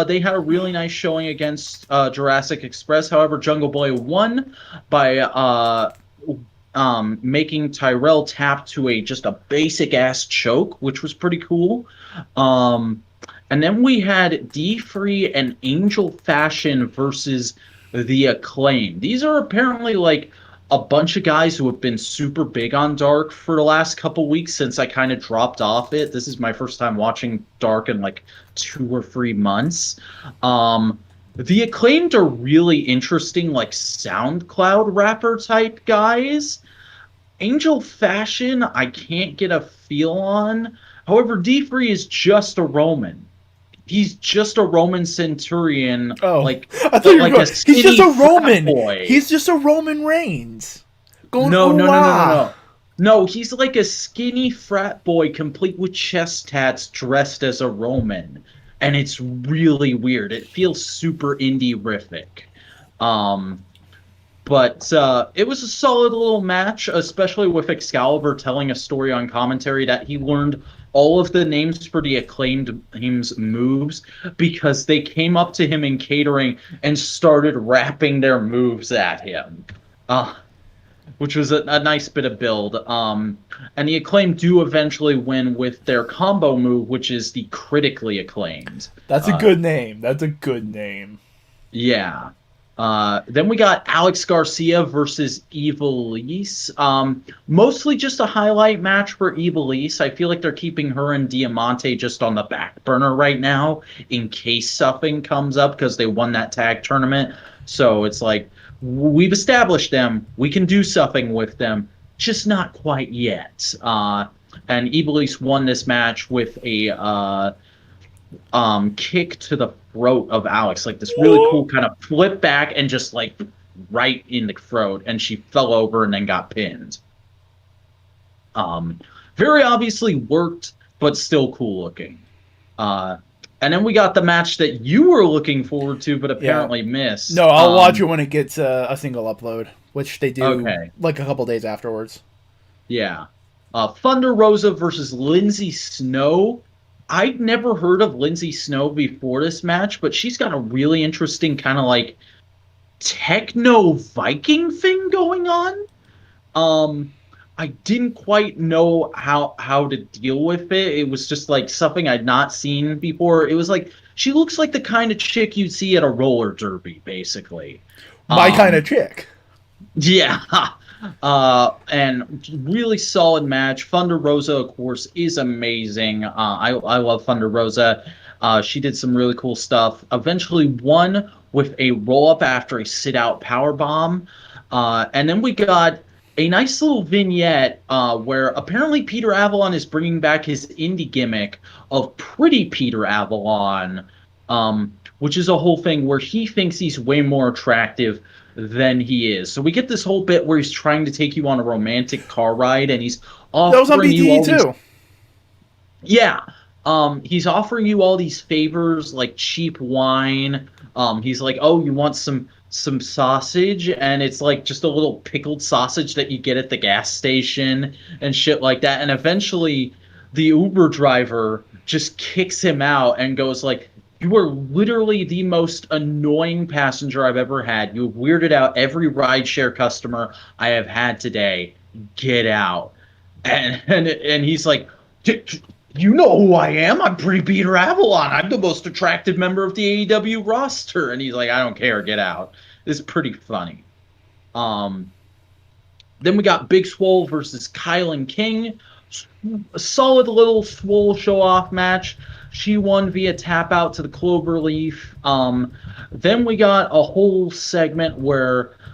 [SPEAKER 2] They had a really nice showing against Jurassic Express. However, Jungle Boy won by making Tyrell tap to just a basic ass choke, which was pretty cool. And then we had D Free and Angel Fashion versus the Acclaim. These are apparently like a bunch of guys who have been super big on Dark for the last couple weeks since I kind of dropped off it. This is my first time watching Dark in like 2 or 3 months. The Acclaimed are really interesting, like SoundCloud rapper type guys. Angel Fashion, I can't get a feel on. However, D3 is just a Roman. He's just a Roman centurion,
[SPEAKER 1] Oh,
[SPEAKER 2] like
[SPEAKER 1] I thought you were
[SPEAKER 2] like
[SPEAKER 1] going.
[SPEAKER 2] a
[SPEAKER 1] He's just
[SPEAKER 2] skinny
[SPEAKER 1] a
[SPEAKER 2] frat
[SPEAKER 1] Roman.
[SPEAKER 2] boy.
[SPEAKER 1] He's just a Roman Reigns. Going
[SPEAKER 2] No,
[SPEAKER 1] ooh
[SPEAKER 2] no, no, no, no,
[SPEAKER 1] ah.
[SPEAKER 2] no. No, he's like a skinny frat boy, complete with chest tats, dressed as a Roman, and it's really weird. It feels super indie-rific. But it was a solid little match, especially with Excalibur telling a story on commentary that he learned all of the names for the Acclaimed team's moves because they came up to him in catering and started rapping their moves at him. Which was a nice bit of build. And the Acclaimed do eventually win with their combo move, which is the critically acclaimed.
[SPEAKER 1] That's a good name. That's a good name.
[SPEAKER 2] Yeah. Then we got Alex Garcia versus Evilise. Mostly just a highlight match for Evilise. I feel like they're keeping her and Diamante just on the back burner right now in case something comes up because they won that tag tournament. So it's like, we've established them. We can do something with them, just not quite yet. And Evilise won this match with a kick to the throat of Alex, like this really cool kind of flip back and just like right in the throat, and she fell over and then got pinned. Very obviously worked, but still cool looking. And then we got the match that you were looking forward to, but
[SPEAKER 1] Yeah.
[SPEAKER 2] apparently missed.
[SPEAKER 1] No, I'll watch it when it gets a single upload, which they do
[SPEAKER 2] Okay,
[SPEAKER 1] like a couple days afterwards.
[SPEAKER 2] yeah. Thunder Rosa versus Lindsay Snow. I'd never heard of Lindsay Snow before this match, but she's got a really interesting kind of like techno Viking thing going on. Um, I didn't quite know how to deal with it. It was just like something I'd not seen before. It was like she looks like the kind of chick you'd see at a roller derby, basically.
[SPEAKER 1] My kind
[SPEAKER 2] Um,
[SPEAKER 1] of chick.
[SPEAKER 2] yeah. And really solid match. Thunder Rosa, of course, is amazing. I love Thunder Rosa. She did some really cool stuff. Eventually won with a roll up after a sit out power bomb. And then we got a nice little vignette where apparently Peter Avalon is bringing back his indie gimmick of Pretty Peter Avalon, which is a whole thing where he thinks he's way more attractive than he is. So we get this whole bit where he's trying to take you on a romantic car ride, and he's
[SPEAKER 1] That was on
[SPEAKER 2] offering you
[SPEAKER 1] BTE
[SPEAKER 2] all these.
[SPEAKER 1] too.
[SPEAKER 2] Yeah. He's offering you all these favors like cheap wine. He's like, "Oh, you want some sausage?" And it's like just a little pickled sausage that you get at the gas station and shit like that. And eventually the Uber driver just kicks him out and goes like, "You are literally the most annoying passenger I've ever had. You've weirded out every rideshare customer I have had today. Get out." And he's like, "You know who I am. I'm Pretty Peter Avalon. I'm the most attractive member of the AEW roster." And he's like, "I don't care. Get out." It's pretty funny. Um, then we got Big Swole versus Kylan King. A solid little Swole show-off match. She won via tap out to the Cloverleaf. Then we got a whole segment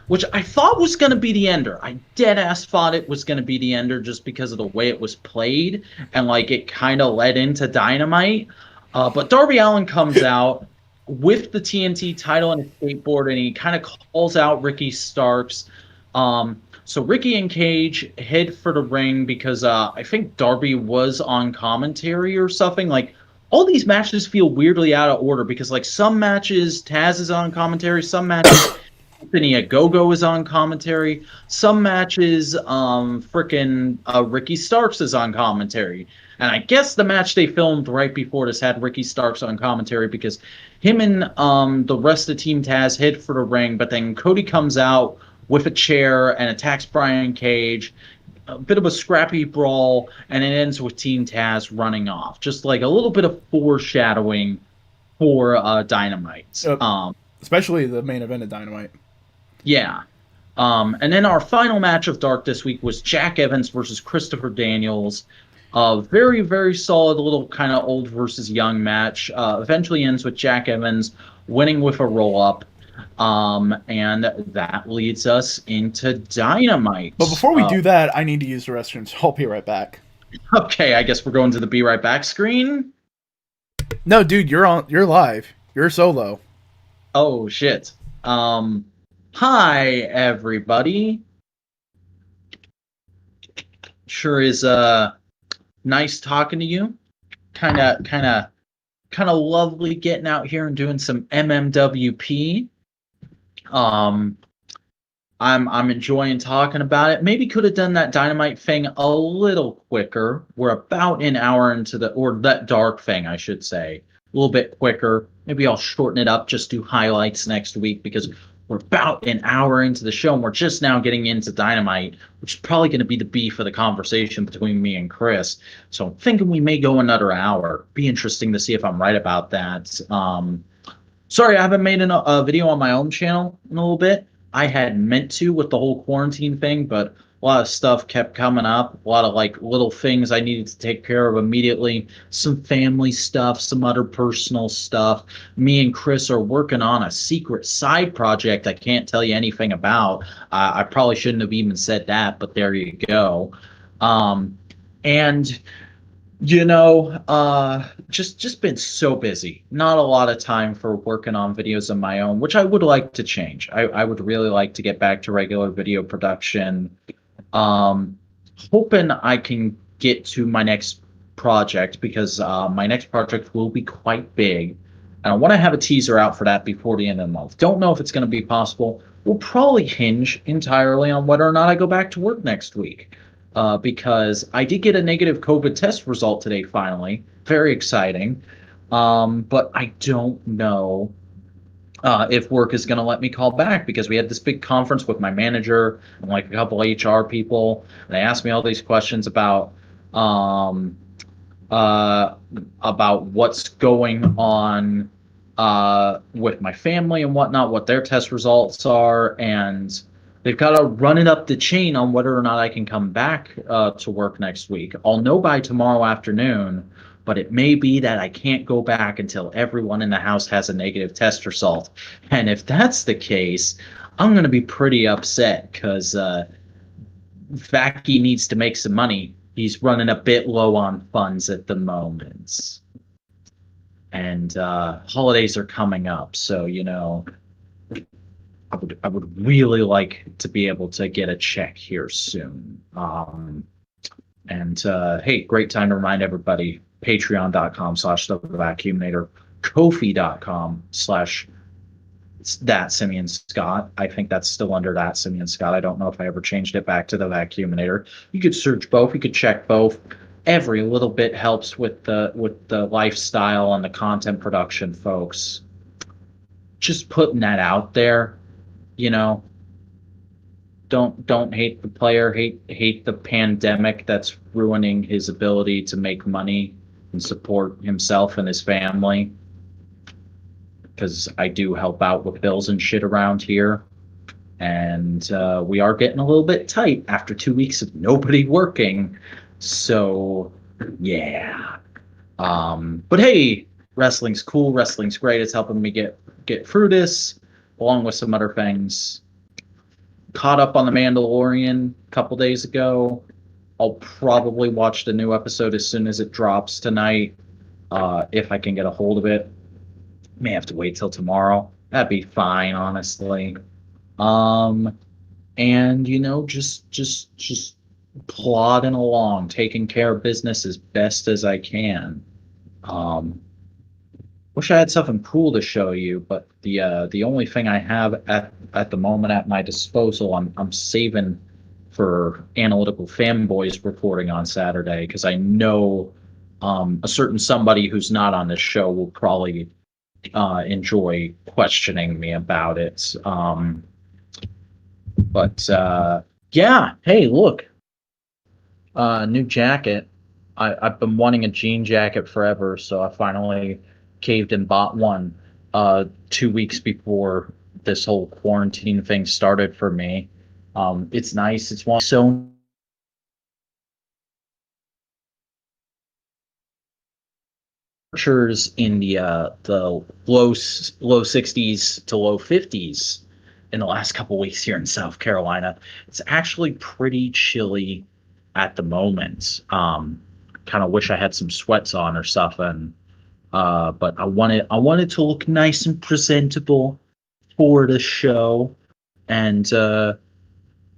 [SPEAKER 2] which I thought was going to be the ender. I dead ass thought it was going to be the ender just because of the way it was played and like it kind of led into Dynamite. But Darby Allin comes out with the TNT title and a skateboard, and he kind of calls out Ricky Starks. So Ricky and Cage head for the ring because I think Darby was on commentary or something. Like all these matches feel weirdly out of order because like some matches Taz is on commentary, some matches Anthony Agogo is on commentary, some matches frickin' Ricky Starks is on commentary. And I guess the match they filmed right before this had Ricky Starks on commentary because him and the rest of Team Taz head for the ring, but then Cody comes out with a chair and attacks Brian Cage. A bit of a scrappy brawl, and it ends with Team Taz running off. Just like a little bit of foreshadowing for Dynamite.
[SPEAKER 1] Especially the main event of Dynamite.
[SPEAKER 2] Yeah. And then our final match of Dark this week was Jack Evans versus Christopher Daniels. Very, very solid little kind of old versus young match. Eventually ends with Jack Evans winning with a roll-up. And that leads us into Dynamite.
[SPEAKER 1] But before we do that, I need to use the restrooms. I'll be right back.
[SPEAKER 2] Okay, I guess we're going to the Be Right Back screen.
[SPEAKER 1] No, dude, you're live. You're solo.
[SPEAKER 2] Oh shit. Hi everybody. Sure is nice talking to you. Kind of lovely getting out here and doing some MMWP. I'm enjoying talking about it. Maybe could have done that Dynamite thing a little quicker. We're about an hour into that Dark thing, I should say. A little bit quicker. Maybe I'll shorten it up, just do highlights next week because we're about an hour into the show and we're just now getting into Dynamite, which is probably going to be the beef of the conversation between me and Chris. So I'm thinking we may go another hour. Be interesting to see if I'm right about that. Sorry, I haven't made a video on my own channel in a little bit. I had meant to with the whole quarantine thing, but a lot of stuff kept coming up. A lot of like little things I needed to take care of immediately. Some family stuff, some other personal stuff. Me and Chris are working on a secret side project I can't tell you anything about. I probably shouldn't have even said that, but there you go. And just been so busy. Not a lot of time for working on videos of my own, which I would like to change. I would really like to get back to regular video production. Hoping I can get to my next project because my next project will be quite big. And I want to have a teaser out for that before the end of the month. Don't know if it's going to be possible. Will probably hinge entirely on whether or not I go back to work next week. Because I did get a negative COVID test result today, finally. Very exciting. But I don't know if work is going to let me call back because we had this big conference with my manager and like a couple HR people. And they asked me all these questions um, about what's going on with my family and whatnot, what their test results are, and they've got to run it up the chain on whether or not I can come back to work next week. I'll know by tomorrow afternoon, but it may be that I can't go back until everyone in the house has a negative test result. And if that's the case, I'm going to be pretty upset because Vacky needs to make some money. He's running a bit low on funds at the moment. And holidays are coming up, so I would really like to be able to get a check here soon. And hey, great time to remind everybody, patreon.com/thevacuuminator, kofi.com/ that Simeon Scott. I think that's still under that Simeon Scott. I don't know if I ever changed it back to the Vacuuminator. You could search both. You could check both. Every little bit helps with the lifestyle and the content production, folks. Just putting that out there, you know. Don't hate the player. Hate the pandemic that's ruining his ability to make money and support himself and his family. Because I do help out with bills and shit around here. And we are getting a little bit tight after 2 weeks of nobody working. So, yeah. But hey, wrestling's cool. Wrestling's great. It's helping me get through this, along with some other things. Caught up on The Mandalorian a couple days ago. I'll probably watch the new episode as soon as it drops tonight, if I can get a hold of it. May have to wait till tomorrow. That'd be fine, honestly. And just plodding along, taking care of business as best as I can. Um, Wish I had something cool to show you, but the only thing I have at the moment at my disposal, I'm saving for Analytical Fanboys reporting on Saturday because I know a certain somebody who's not on this show will probably enjoy questioning me about it. But yeah, hey, look, new jacket. I've been wanting a jean jacket forever, so I finally caved and bought one 2 weeks before this whole quarantine thing started for me. It's nice. It's one so temperatures in the low 60s to low 50s in the last couple weeks here in South Carolina. It's actually pretty chilly at the moment. Kind of wish I had some sweats on or something. But I wanted to look nice and presentable for the show. And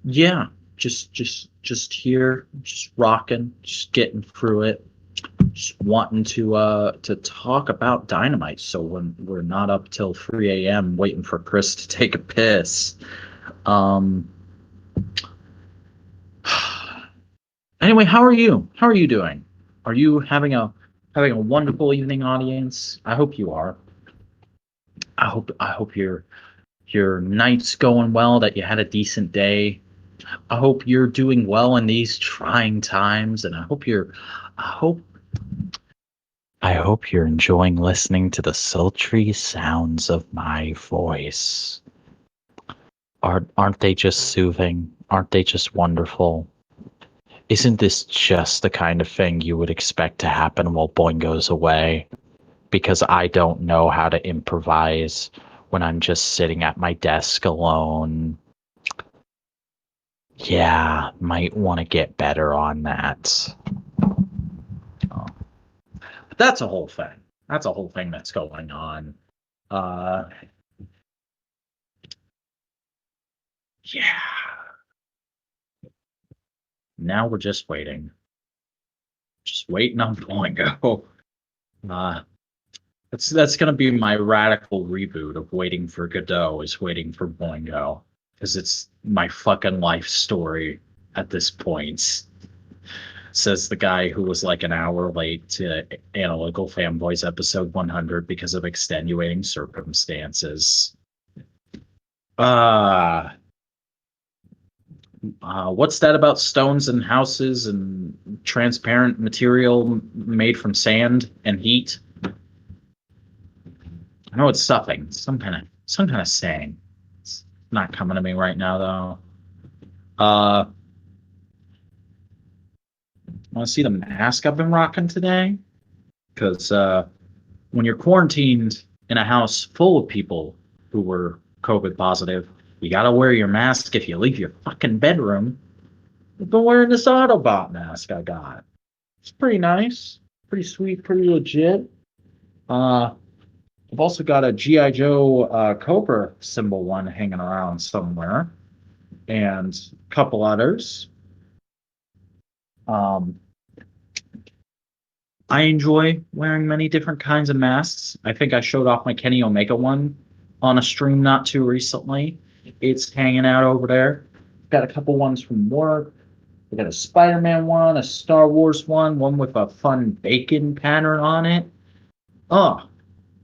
[SPEAKER 2] yeah, just here, just rocking, just getting through it. Just wanting to talk about Dynamite, so when we're not up till 3 a.m. waiting for Chris to take a piss. Um. Anyway, how are you? How are you doing? Are you having a wonderful evening, audience? I hope you are. I hope your night's going well. That you had a decent day. I hope you're doing well in these trying times, and I hope you're enjoying listening to the sultry sounds of my voice. Aren't they just soothing? Aren't they just wonderful? Isn't this just the kind of thing you would expect to happen while Boingo's away? Because I don't know how to improvise when I'm just sitting at my desk alone. Yeah, might want to get better on that. Oh. But that's a whole thing. That's a whole thing that's going on. Uh, yeah. Now we're just waiting. Just waiting on Boingo. That's gonna be my radical reboot of waiting for Godot is waiting for Boingo, because it's my fucking life story at this point. Says the guy who was like an hour late to Analytical Fanboys episode 100 because of extenuating circumstances. What's that about stones and houses and transparent material made from sand and heat? I know it's something, some kind of saying. It's not coming to me right now though. Want to see the mask I've been rocking today? Because when you're quarantined in a house full of people who were COVID positive, you gotta wear your mask if you leave your fucking bedroom. I've been wearing this Autobot mask I got. It's pretty nice, pretty sweet, pretty legit. I've also got a G.I. Joe Cobra symbol one hanging around somewhere, and a couple others. I enjoy wearing many different kinds of masks. I think I showed off my Kenny Omega one on a stream not too recently. It's hanging out over there. Got a couple ones from work. I got a Spider-Man one, a Star Wars one with a fun bacon pattern on it. Oh,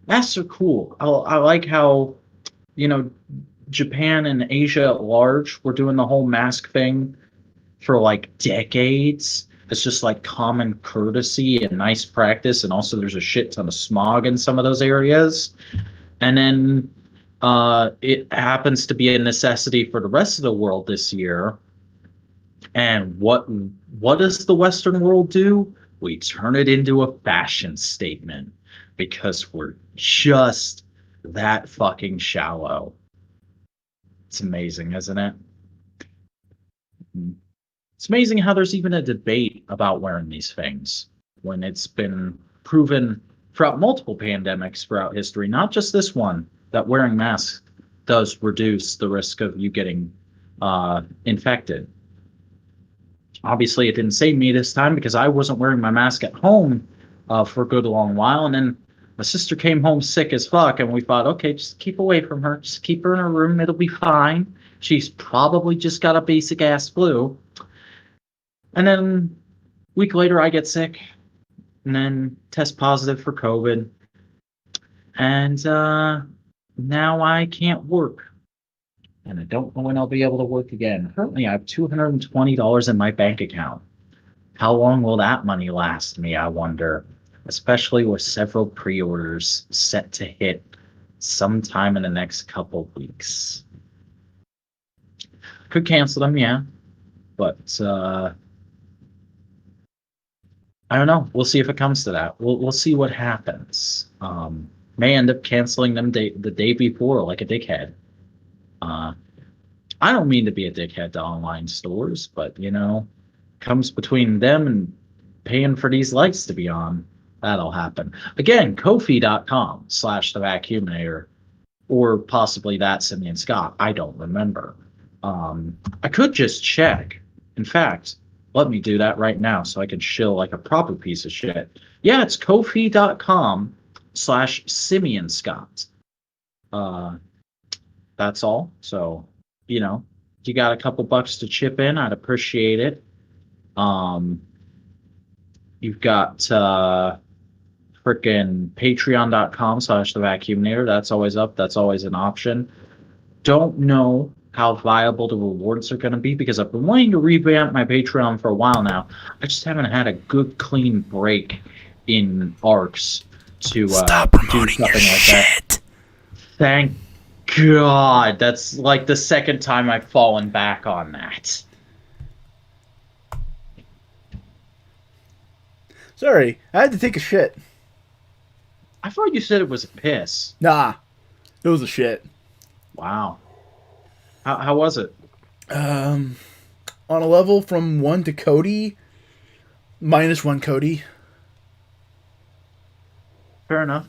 [SPEAKER 2] masks are cool. I like how, Japan and Asia at large were doing the whole mask thing for like decades. It's just like common courtesy and nice practice, and also there's a shit ton of smog in some of those areas. And then it happens to be a necessity for the rest of the world this year. And what does the Western world do? We turn it into a fashion statement because we're just that fucking shallow. It's amazing, isn't it? It's amazing how there's even a debate about wearing these things when it's been proven throughout multiple pandemics throughout history, not just this one, that wearing masks does reduce the risk of you getting infected. Obviously, it didn't save me this time because I wasn't wearing my mask at home for a good long while. And then my sister came home sick as fuck, and we thought, okay, just keep away from her. Just keep her in her room. It'll be fine. She's probably just got a basic ass flu. And then a week later, I get sick and then test positive for COVID. And now I can't work. And I don't know when I'll be able to work again. Currently, I have $220 in my bank account. How long will that money last me, I wonder? Especially with several pre-orders set to hit sometime in the next couple weeks. Could cancel them, yeah. But I don't know. We'll see if it comes to that. We'll see what happens. May end up canceling them the day before, like a dickhead. I don't mean to be a dickhead to online stores, but comes between them and paying for these lights to be on. That'll happen. Again, Ko-fi.com/thevacuuminator, or possibly that Simeon Scott. I don't remember. I could just check. In fact, let me do that right now so I can shill like a proper piece of shit. Yeah, it's Ko-fi.com/Simeon Scott. That's all. So, if you got a couple bucks to chip in, I'd appreciate it. You've got frickin' patreon.com/thevacuuminator. That's always up. That's always an option. Don't know how viable the rewards are going to be because I've been wanting to revamp my Patreon for a while now. I just haven't had a good, clean break in ARCs to do something like that. Thank God. That's like the second time I've fallen back on that.
[SPEAKER 1] Sorry, I had to take a shit.
[SPEAKER 2] I thought you said it was a piss.
[SPEAKER 1] Nah, it was a shit.
[SPEAKER 2] Wow. How was it?
[SPEAKER 1] On a level from 1 to Cody, -1 Cody.
[SPEAKER 2] Fair enough.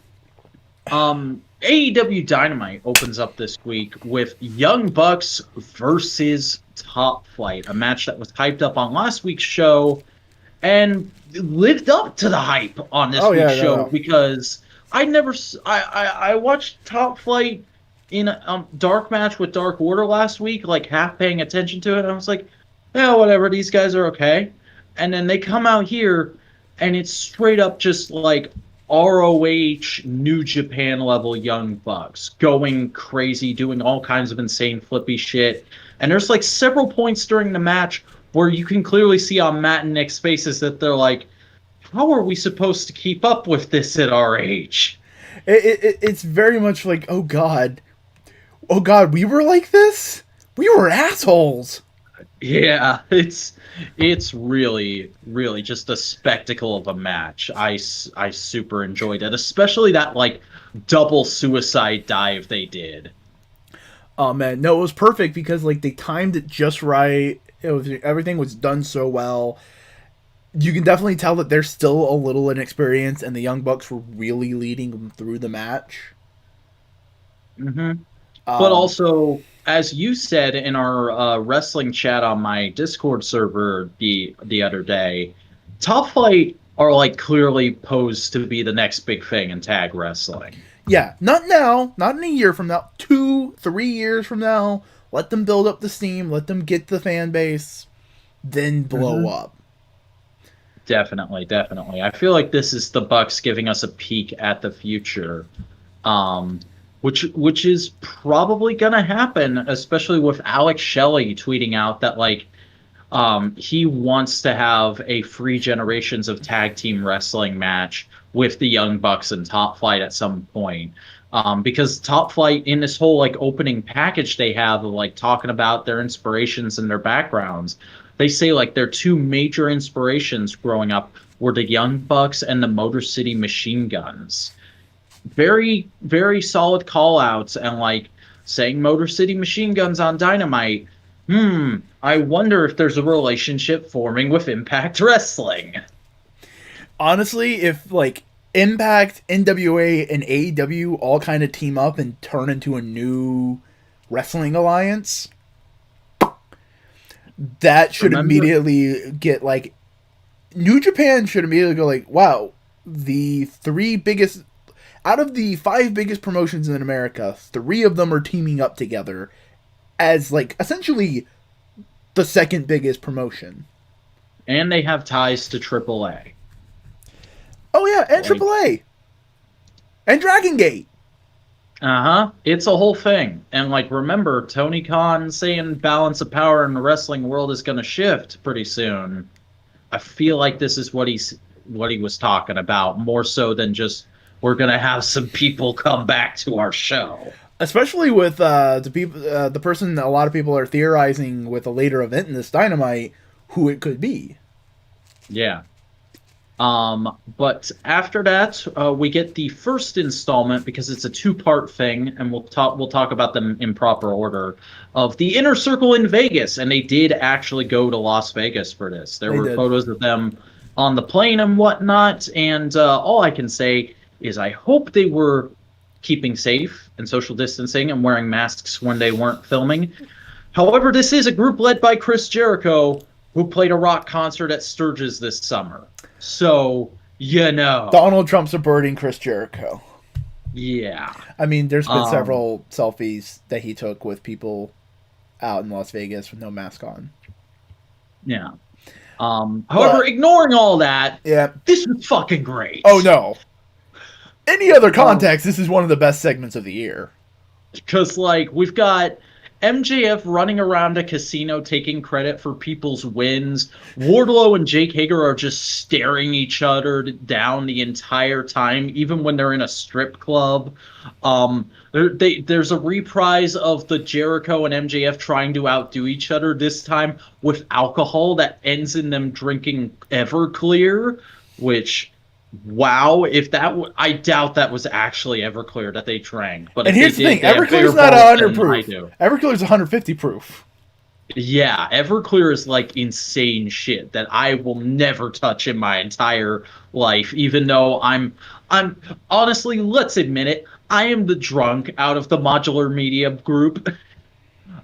[SPEAKER 2] AEW Dynamite opens up this week with Young Bucks versus Top Flight, a match that was hyped up on last week's show and lived up to the hype on
[SPEAKER 1] Oh
[SPEAKER 2] this week's
[SPEAKER 1] yeah, no,
[SPEAKER 2] show
[SPEAKER 1] no.
[SPEAKER 2] because I never I watched Top Flight in a dark match with Dark Order last week, like half paying attention to it. And I was like, yeah, whatever, these guys are okay. And then they come out here and it's straight up just like ROH New Japan level Young Bucks going crazy, doing all kinds of insane flippy shit. And there's like several points during the match where you can clearly see on Matt and Nick's faces that they're like, how are we supposed to keep up with this at our age?
[SPEAKER 1] It's very much like, oh god, we were like this. We were assholes.
[SPEAKER 2] Yeah, it's really just a spectacle of a match. I super enjoyed it, especially that like double suicide dive they did.
[SPEAKER 1] Oh man, no, it was perfect because like they timed it just right. It was everything was done so well. You can definitely tell that they're still a little inexperienced, and the Young Bucks were really leading them through the match.
[SPEAKER 2] Hmm. But
[SPEAKER 1] Um,
[SPEAKER 2] also, as you said in our wrestling chat on my Discord server the other day, Top Flight are like clearly posed to be the next big thing in tag wrestling.
[SPEAKER 1] yeah, not now, not in a year from now, 2, 3 years from now. Let them build up the steam, let them get the fan base, then blow
[SPEAKER 2] Hmm.
[SPEAKER 1] up.
[SPEAKER 2] Definitely, definitely. I feel like this is the Bucks giving us a peek at the future, um, which is probably gonna happen, especially with Alex Shelley tweeting out that like he wants to have a free generations of tag team wrestling match with the Young Bucks and Top Flight at some point. Because Top Flight in this whole like opening package they have of like talking about their inspirations and their backgrounds, they say like their two major inspirations growing up were the Young Bucks and the Motor City Machine Guns. Very, very solid call outs and like saying Motor City Machine Guns on Dynamite. I wonder if there's a relationship forming with Impact Wrestling.
[SPEAKER 1] Honestly, if like Impact, NWA, and AEW all kind of team up and turn into a new wrestling alliance, that should
[SPEAKER 2] Remember?
[SPEAKER 1] immediately get like New Japan should immediately go like, wow, the three biggest out of the five biggest promotions in America, three of them are teaming up together as like essentially the second biggest promotion.
[SPEAKER 2] And they have ties to AAA.
[SPEAKER 1] Oh yeah, and
[SPEAKER 2] Like,
[SPEAKER 1] AAA and Dragon Gate.
[SPEAKER 2] uh-huh. It's a whole thing. And like remember, Tony Khan saying balance of power in the wrestling world is gonna shift pretty soon. I feel like this is what he was talking about, more so than just we're gonna have some people come back to our show.
[SPEAKER 1] Especially with the people, the person a lot of people are theorizing with a later event in this Dynamite, who it could be.
[SPEAKER 2] Yeah. But after that, we get the first installment because it's a two-part thing, and we'll talk about them in proper order of the Inner Circle in Vegas, and they did actually go to Las Vegas for this. There
[SPEAKER 1] They
[SPEAKER 2] were
[SPEAKER 1] did.
[SPEAKER 2] photos of them on the plane and whatnot, and all I can say is I hope they were keeping safe and social distancing and wearing masks when they weren't filming. However, this is a group led by Chris Jericho, who played a rock concert at Sturgis this summer. So, you know,
[SPEAKER 1] Donald Trump subverting Chris Jericho.
[SPEAKER 2] yeah.
[SPEAKER 1] I mean, there's been
[SPEAKER 2] Um,
[SPEAKER 1] several selfies that he took with people out in Las Vegas with no mask on.
[SPEAKER 2] yeah. However,
[SPEAKER 1] But
[SPEAKER 2] ignoring all that,
[SPEAKER 1] yeah.
[SPEAKER 2] this was fucking
[SPEAKER 1] Oh
[SPEAKER 2] great.
[SPEAKER 1] no. Any other
[SPEAKER 2] Um,
[SPEAKER 1] context, this is one of the best segments of the year.
[SPEAKER 2] Because, like, we've got MJF running around a casino taking credit for people's wins. Wardlow and Jake Hager are just staring each other down the entire time, even when they're in a strip club. There's a reprise of the Jericho and MJF trying to outdo each other, this time with alcohol that ends in them drinking Everclear, which wow, if I doubt that was actually Everclear that they drank, but
[SPEAKER 1] And
[SPEAKER 2] if they
[SPEAKER 1] here's the thing:
[SPEAKER 2] did, they have
[SPEAKER 1] Everclear's
[SPEAKER 2] bigger
[SPEAKER 1] not
[SPEAKER 2] balls
[SPEAKER 1] 100
[SPEAKER 2] than I
[SPEAKER 1] proof.
[SPEAKER 2] do.
[SPEAKER 1] Everclear's 150 proof.
[SPEAKER 2] Yeah, Everclear is like insane shit that I will never touch in my entire life, even though I'm honestly, let's admit it, I am the drunk out of the Modular Media group.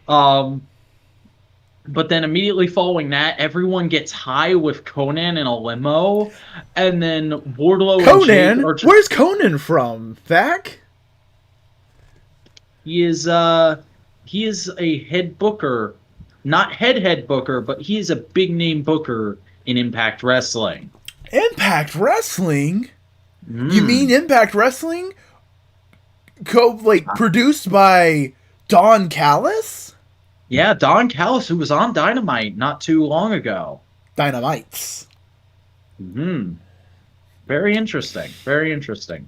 [SPEAKER 2] Um, But then immediately following that, everyone gets high with Conan in a limo, and then Wardlow and Jake
[SPEAKER 1] Conan?
[SPEAKER 2] are just
[SPEAKER 1] Where's Conan from? Vac?
[SPEAKER 2] he is he is a head booker, not head booker, but he is a big name booker in Impact Wrestling.
[SPEAKER 1] Impact Wrestling? You mean
[SPEAKER 2] Mm.
[SPEAKER 1] Impact Wrestling? Produced by Don Callis?
[SPEAKER 2] Yeah, Don Callis, who was on Dynamite not too long ago.
[SPEAKER 1] Dynamites.
[SPEAKER 2] Hmm. Very interesting. Very interesting.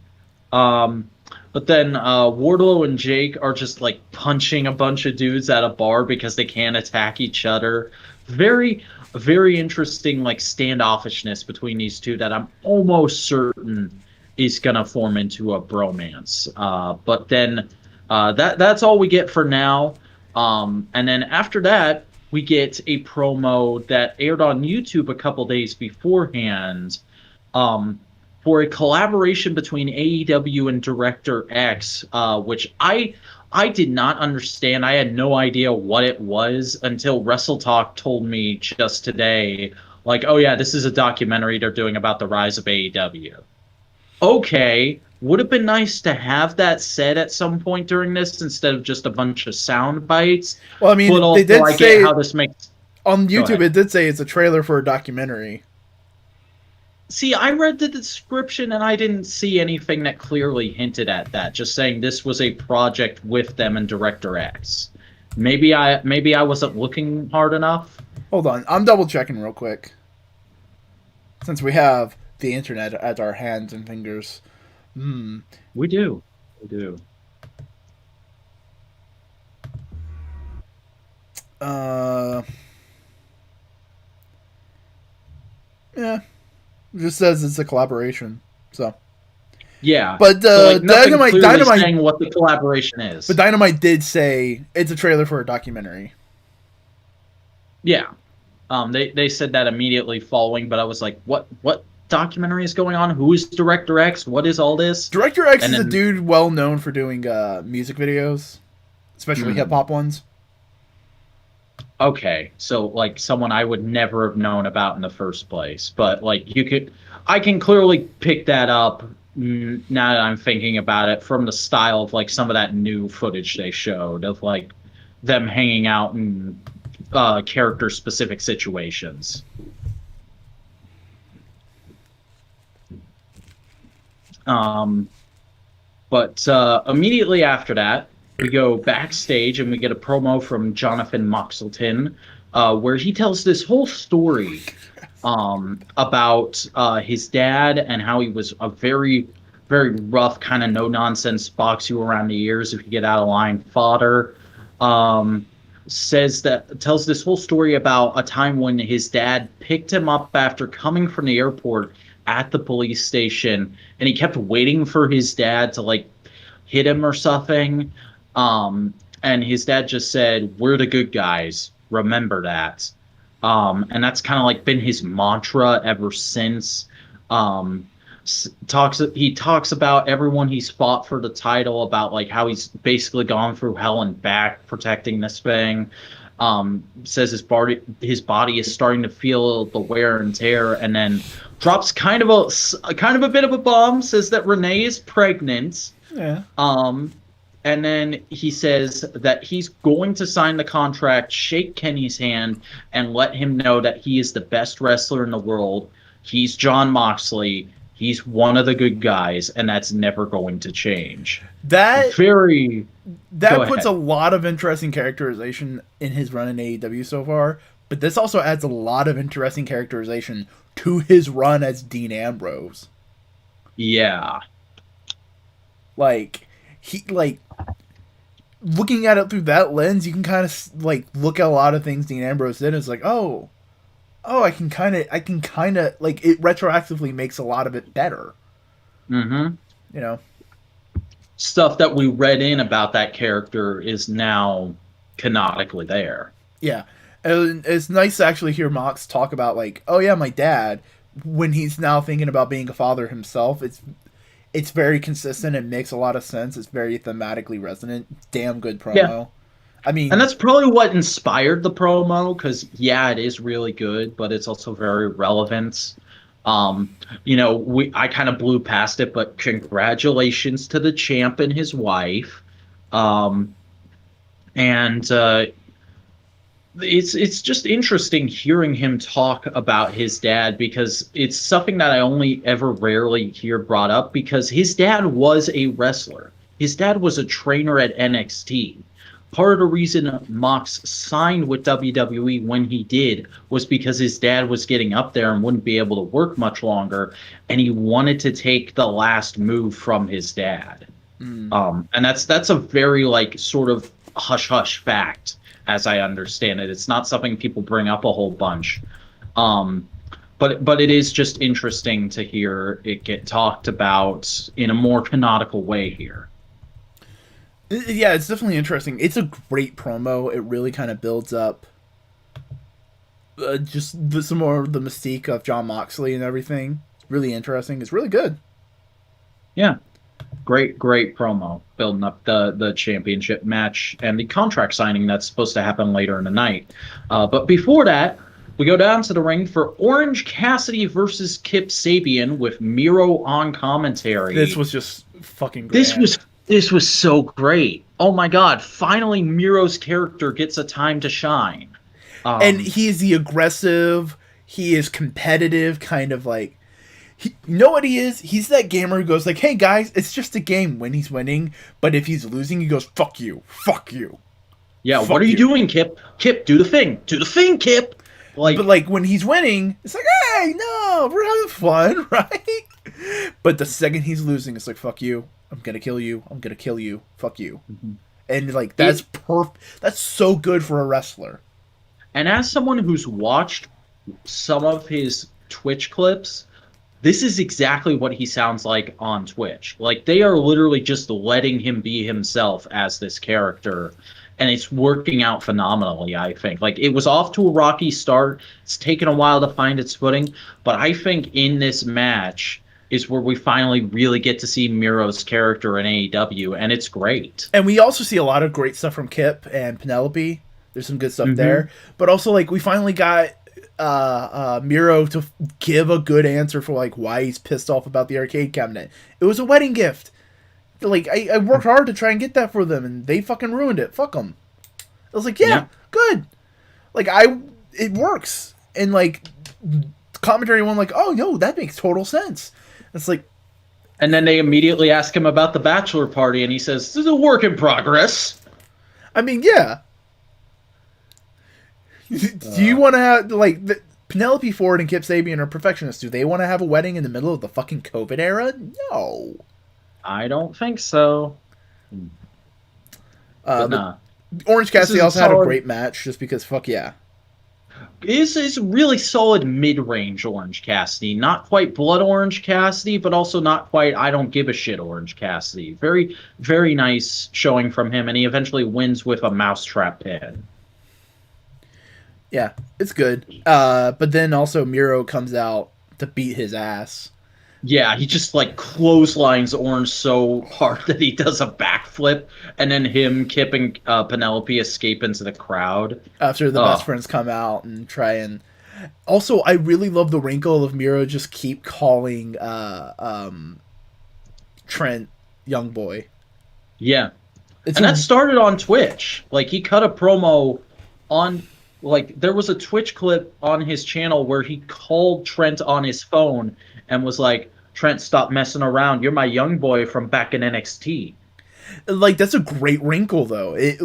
[SPEAKER 2] Um, but then Wardlow and Jake are just like punching a bunch of dudes at a bar because they can't attack each other. Very, very interesting like standoffishness between these two that I'm almost certain is gonna form into a bromance. But then that's all we get for now. And then after that, we get a promo that aired on YouTube a couple days beforehand. Um, for a collaboration between AEW and Director X, which I did not understand. I had no idea what it was until Wrestle Talk told me just today, like, oh yeah, this is a documentary they're doing about the rise of AEW. Okay, would have been nice to have that said at some point during this instead of just a bunch of sound bites.
[SPEAKER 1] Well, I
[SPEAKER 2] But
[SPEAKER 1] mean, they
[SPEAKER 2] also,
[SPEAKER 1] did
[SPEAKER 2] I get how
[SPEAKER 1] say
[SPEAKER 2] this makes.
[SPEAKER 1] on
[SPEAKER 2] Go
[SPEAKER 1] YouTube,
[SPEAKER 2] ahead.
[SPEAKER 1] it did say it's a trailer for a documentary.
[SPEAKER 2] See, I read the description and I didn't see anything that clearly hinted at that. Just saying this was a project with them and Director X. Maybe I wasn't looking hard enough.
[SPEAKER 1] Hold on, I'm double checking real quick. Since we have the internet at our hands and fingers. Hmm.
[SPEAKER 2] We do. We do.
[SPEAKER 1] Uh. Yeah. It just says it's a collaboration. So.
[SPEAKER 2] Yeah.
[SPEAKER 1] But
[SPEAKER 2] So like nothing clearly
[SPEAKER 1] Dynamite,
[SPEAKER 2] saying what the collaboration
[SPEAKER 1] but
[SPEAKER 2] is.
[SPEAKER 1] Dynamite did say it's a trailer for a documentary.
[SPEAKER 2] Yeah. They said that immediately following, but I was like, what documentary is going on? Who is Director X? What is all this?
[SPEAKER 1] Director X
[SPEAKER 2] And
[SPEAKER 1] is a
[SPEAKER 2] then
[SPEAKER 1] dude well known for doing music videos, especially hip
[SPEAKER 2] hmm.
[SPEAKER 1] hop ones.
[SPEAKER 2] Okay, so like someone I would never have known about in the first place, but like I can clearly pick that up now that I'm thinking about it from the style of like some of that new footage they showed of like them hanging out in character specific situations. Um, but immediately after that, we go backstage and we get a promo from Jonathan Moxelton, where he tells this whole story about his dad and how he was a very, very rough, kind of no nonsense, box you around the ears if you get out of line father. Um, tells this whole story about a time when his dad picked him up after coming from the airport at the police station, and he kept waiting for his dad to like hit him or something. And his dad just said, "We're the good guys. Remember that." And that's kind of like been his mantra ever since. Um, he talks about everyone he's fought for the title, about like how he's basically gone through hell and back protecting this thing. Says his body is starting to feel the wear and tear, and then drops kind of a bit of a bomb. Says that Renee is pregnant.
[SPEAKER 1] Yeah.
[SPEAKER 2] Um, and then he says that he's going to sign the contract, shake Kenny's hand, and let him know that he is the best wrestler in the world. He's John Moxley. He's one of the good guys, and that's never going to change.
[SPEAKER 1] That
[SPEAKER 2] Very. Go
[SPEAKER 1] that puts
[SPEAKER 2] ahead.
[SPEAKER 1] a lot of interesting characterization in his run in AEW so far, but this also adds a lot of interesting characterization to his run as Dean Ambrose.
[SPEAKER 2] Yeah.
[SPEAKER 1] Like he like looking at it through that lens, you can kind of like look at a lot of things Dean Ambrose did. And it's like, oh, I can kind of like it retroactively makes a lot of it better.
[SPEAKER 2] Hmm.
[SPEAKER 1] You know,
[SPEAKER 2] Stuff that we read in about that character is now canonically there.
[SPEAKER 1] yeah. And it's nice to actually hear Mox talk about like, oh yeah, my dad. When he's now thinking about being a father himself, it's very consistent. It makes a lot of sense. It's very thematically resonant. Damn good
[SPEAKER 2] Yeah.
[SPEAKER 1] promo. I
[SPEAKER 2] And
[SPEAKER 1] mean,
[SPEAKER 2] that's probably what inspired the promo, because yeah, it is really good, but it's also very relevant. I kind of blew past it, but congratulations to the champ and his wife. Um, and it's just interesting hearing him talk about his dad, because it's something that I only ever rarely hear brought up, because his dad was a wrestler. His dad was a trainer at NXT. Part of the reason Mox signed with WWE when he did was because his dad was getting up there and wouldn't be able to work much longer, and he wanted to take the last move from his dad.
[SPEAKER 1] mm.
[SPEAKER 2] And that's a very like sort of hush hush fact, as I understand it. It's not something people bring up a whole bunch. Um, but it is just interesting to hear it get talked about in a more canonical way here.
[SPEAKER 1] Yeah, it's definitely interesting. It's a great promo. It really kind of builds up some more of the mystique of John Moxley and everything. It's really interesting. It's really good.
[SPEAKER 2] Yeah. Great promo building up the championship match and the contract signing that's supposed to happen later in the night. But before that, we go down to the ring for Orange Cassidy versus Kip Sabian with Miro on commentary.
[SPEAKER 1] This was just fucking great.
[SPEAKER 2] This was so great. Oh my God! Finally, Miro's character gets a time to shine.
[SPEAKER 1] And he's the aggressive. He is competitive, kind of like. You know what he is? He's that gamer who goes like, "Hey guys, it's just a game." When he's winning, but if he's losing, he goes, "Fuck you, fuck you."
[SPEAKER 2] Yeah,
[SPEAKER 1] fuck
[SPEAKER 2] what are you
[SPEAKER 1] you
[SPEAKER 2] doing, Kip? Kip, do the thing, Kip.
[SPEAKER 1] But like when he's winning, it's like, "Hey, no, we're having fun, right?" But the second he's losing, it's like, "Fuck you, I'm gonna kill you, I'm gonna kill you, fuck you," and like that's That's so good for a wrestler.
[SPEAKER 2] And as someone who's watched some of his Twitch clips, this is exactly what he sounds like on Twitch. Like, they are literally just letting him be himself as this character, and it's working out phenomenally, I think. Like, it was off to a rocky start. It's taken a while to find its footing, but I think in this match is where we finally really get to see Miro's character in AEW, and it's great.
[SPEAKER 1] And we also see a lot of great stuff from Kip and Penelope. There's some good stuff there, but also like we finally got Miro to give a good answer for like why he's pissed off about the arcade cabinet. It was a wedding gift. Like I worked hard to try and get that for them, and they fucking ruined it. Fuck them. I was like, yeah, good. Like it works, and like commentary one like, oh no, that makes total sense. It's like,
[SPEAKER 2] and then they immediately ask him about the bachelor party, and he says, "This is a work in progress."
[SPEAKER 1] I mean, yeah. Do you want to have like Penelope Ford and Kip Sabian are perfectionists? Do they want to have a wedding in the middle of the fucking COVID era? No,
[SPEAKER 2] I don't think so. But nah.
[SPEAKER 1] Orange Cassidy also had a great match, just because fuck yeah.
[SPEAKER 2] It's really solid mid-range Orange Cassidy. Not quite Blood Orange Cassidy, but also not quite I don't give a shit Orange Cassidy. Very, very nice showing from him, and he eventually wins with a mousetrap pin.
[SPEAKER 1] Yeah, it's good. But then also Miro comes out to beat his ass.
[SPEAKER 2] Yeah, he just like clotheslines Orange so hard that he does a backflip, and then Kip, and Penelope escape into the crowd.
[SPEAKER 1] After the best friends come out and try and... Also, I really love the wrinkle of Miro just keep calling Trent young boy.
[SPEAKER 2] Yeah. That started on Twitch. Like, he cut a promo on... Like, there was a Twitch clip on his channel where he called Trent on his phone and was like, "Trent, stop messing around. You're my young boy from back in NXT."
[SPEAKER 1] Like, that's a great wrinkle, though. It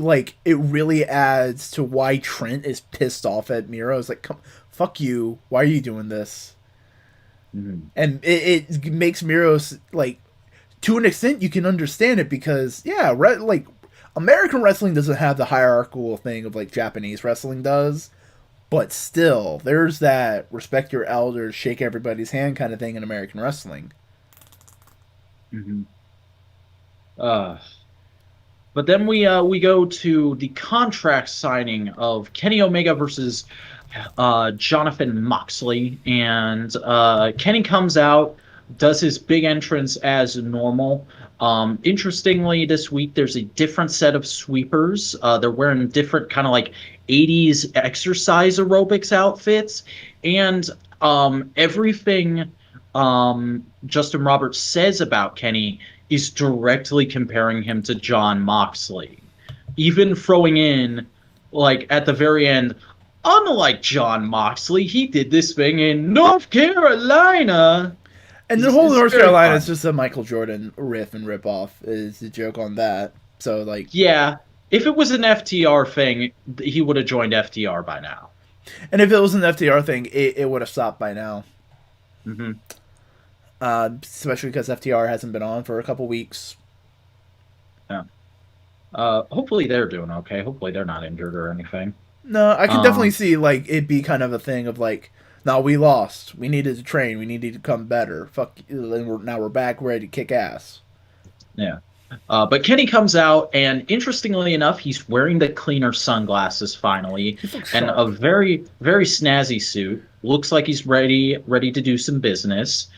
[SPEAKER 1] really adds to why Trent is pissed off at Miro. It's like, fuck you. Why are you doing this? Mm-hmm. And it makes Miro, like, to an extent, you can understand it because, yeah, like, American wrestling doesn't have the hierarchical thing of like Japanese wrestling does, but still, there's that respect your elders, shake everybody's hand kind of thing in American wrestling.
[SPEAKER 2] Mm-hmm. But then we go to the contract signing of Kenny Omega versus Jonathan Moxley, and Kenny comes out. does his big entrance as normal. Interestingly, this week there's a different set of sweepers. They're wearing different kind of like 80s exercise aerobics outfits, and everything Justin Roberts says about Kenny is directly comparing him to John Moxley, even throwing in like at the very end. Unlike John Moxley, he did this thing in North Carolina.
[SPEAKER 1] And the whole
[SPEAKER 2] It's
[SPEAKER 1] North
[SPEAKER 2] very
[SPEAKER 1] Carolina
[SPEAKER 2] fun.
[SPEAKER 1] is just a Michael Jordan riff and rip off is the joke on that. So like,
[SPEAKER 2] Yeah, if it was an FTR thing, he would have joined FTR by now.
[SPEAKER 1] and if it was an FTR thing, it would have stopped by now.
[SPEAKER 2] Hmm.
[SPEAKER 1] Especially because FTR hasn't been on for a couple weeks.
[SPEAKER 2] Yeah. Hopefully they're doing okay. Hopefully they're not injured or anything.
[SPEAKER 1] No, I can definitely
[SPEAKER 2] Um,
[SPEAKER 1] see like it be kind of a thing of like, no, we lost. We needed to train. We needed to come better. Fuck, and now we're back ready to kick ass.
[SPEAKER 2] yeah. But Kenny comes out, and interestingly enough, he's wearing the cleaner sunglasses finally,
[SPEAKER 1] He looks
[SPEAKER 2] and a
[SPEAKER 1] sharp.
[SPEAKER 2] very, very snazzy suit. Looks like he's ready to do some business.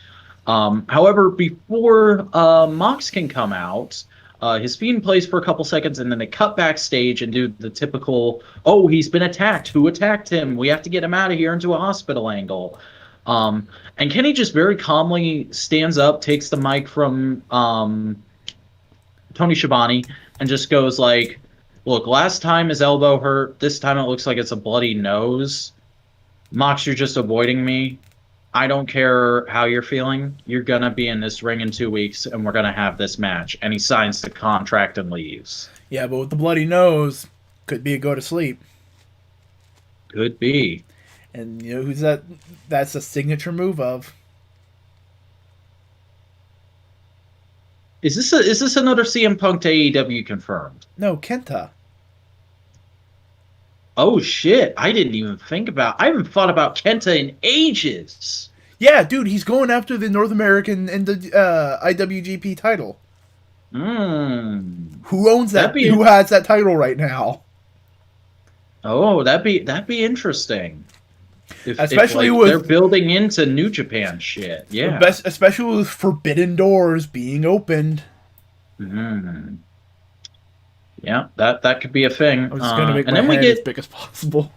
[SPEAKER 2] However, before Mox can come out, his Fiend plays for a couple seconds, and then they cut backstage and do the typical, "Oh, he's been attacked. Who attacked him? We have to get him out of here," into a hospital angle. And Kenny just very calmly stands up, takes the mic from Tony Schiavone, and just goes like, "Look, last time his elbow hurt. This time it looks like it's a bloody nose. Mox, you're just avoiding me. I don't care how you're feeling. You're gonna be in this ring in 2 weeks, and we're gonna have this match." And he signs the contract and leaves.
[SPEAKER 1] Yeah, but with the bloody nose, could be a go to sleep.
[SPEAKER 2] Could be.
[SPEAKER 1] And you know who's that? That's a signature move of.
[SPEAKER 2] Is this another CM Punk to AEW confirmed?
[SPEAKER 1] No, Kenta.
[SPEAKER 2] Oh shit! I haven't thought about Kenta in ages.
[SPEAKER 1] Yeah, dude, he's going after the North American and the IWGP title.
[SPEAKER 2] Hmm.
[SPEAKER 1] Who owns
[SPEAKER 2] That'd
[SPEAKER 1] that?
[SPEAKER 2] be
[SPEAKER 1] Who has that title right now?
[SPEAKER 2] that'd be interesting. If
[SPEAKER 1] Especially
[SPEAKER 2] like they're
[SPEAKER 1] with
[SPEAKER 2] building into New Japan shit, yeah.
[SPEAKER 1] especially with forbidden doors being opened.
[SPEAKER 2] Hmm. Yeah, that could be a thing.
[SPEAKER 1] I'm just gonna make
[SPEAKER 2] And
[SPEAKER 1] my
[SPEAKER 2] then we
[SPEAKER 1] head as
[SPEAKER 2] get
[SPEAKER 1] big as possible.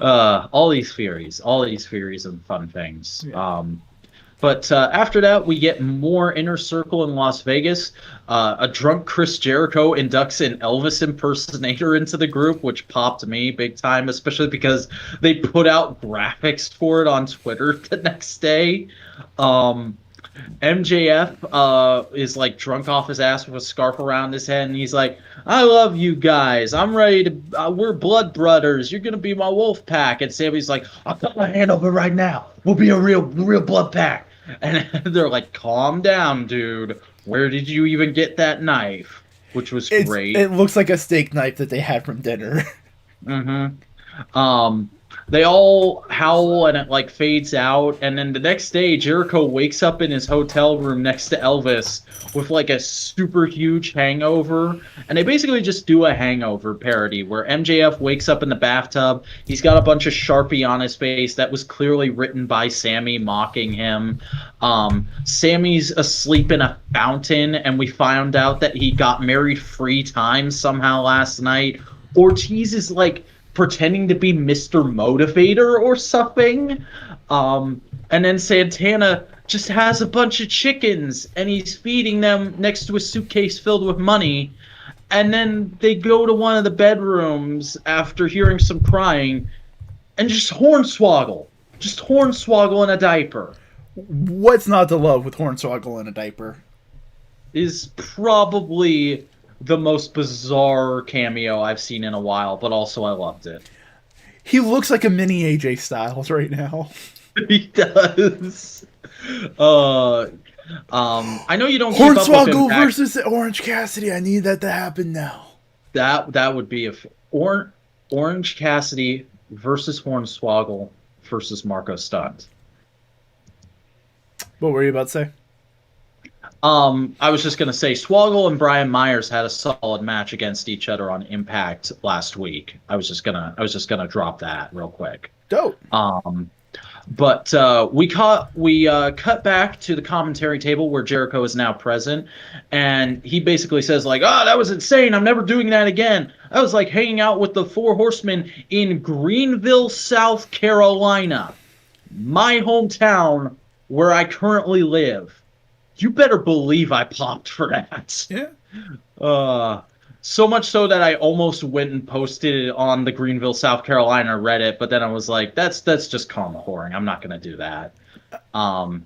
[SPEAKER 2] all these theories and fun things.
[SPEAKER 1] Yeah.
[SPEAKER 2] But after that, we get more Inner Circle in Las Vegas. A drunk Chris Jericho inducts an Elvis impersonator into the group, which popped me big time, especially because they put out graphics for it on Twitter the next day. MJF is like drunk off his ass with a scarf around his head, and he's like, "I love you guys. I'm ready to. We're blood brothers. You're gonna be my wolf pack." And Sammy's like, "I'll put my hand over right now. We'll be a real blood pack." And they're like, "Calm down, dude. Where did you even get that knife?" Which was great.
[SPEAKER 1] It looks like a steak knife that they had from dinner.
[SPEAKER 2] Mm-hmm. They all howl and it like fades out, and then the next day Jericho wakes up in his hotel room next to Elvis with like a super huge hangover, and they basically just do a hangover parody where MJF wakes up in the bathtub. He's got a bunch of Sharpie on his face that was clearly written by Sammy mocking him. Sammy's asleep in a fountain, and we found out that he got married 3 times somehow last night. Ortiz is like pretending to be Mr. Motivator or something. And then Santana just has a bunch of chickens and he's feeding them next to a suitcase filled with money. And then they go to one of the bedrooms after hearing some crying and just hornswoggle. Just hornswoggle in a diaper.
[SPEAKER 1] What's not to love with Hornswoggle in a diaper?
[SPEAKER 2] Is probably the most bizarre cameo I've seen in a while, but also I loved it.
[SPEAKER 1] He looks like a mini AJ Styles right now.
[SPEAKER 2] He does. Uh, I know you don't keep up with
[SPEAKER 1] Hornswoggle
[SPEAKER 2] Impact.
[SPEAKER 1] versus Orange Cassidy. I need that to happen now.
[SPEAKER 2] That would be Orange Cassidy versus Hornswoggle versus Marco Stunt.
[SPEAKER 1] What were you about to say?
[SPEAKER 2] I was just gonna say Swoggle and Brian Myers had a solid match against each other on Impact last week. I was just gonna drop that real quick.
[SPEAKER 1] Dope.
[SPEAKER 2] But we cut back to the commentary table where Jericho is now present, and he basically says like, "Oh, that was insane! I'm never doing that again. I was like hanging out with the Four Horsemen in Greenville, South Carolina, my hometown where I currently live. You better believe I popped for that."
[SPEAKER 1] Yeah.
[SPEAKER 2] Uh, so much so that I almost went and posted it on the Greenville, South Carolina Reddit, but then I was like, that's just calm whoring. I'm not gonna do that. Um,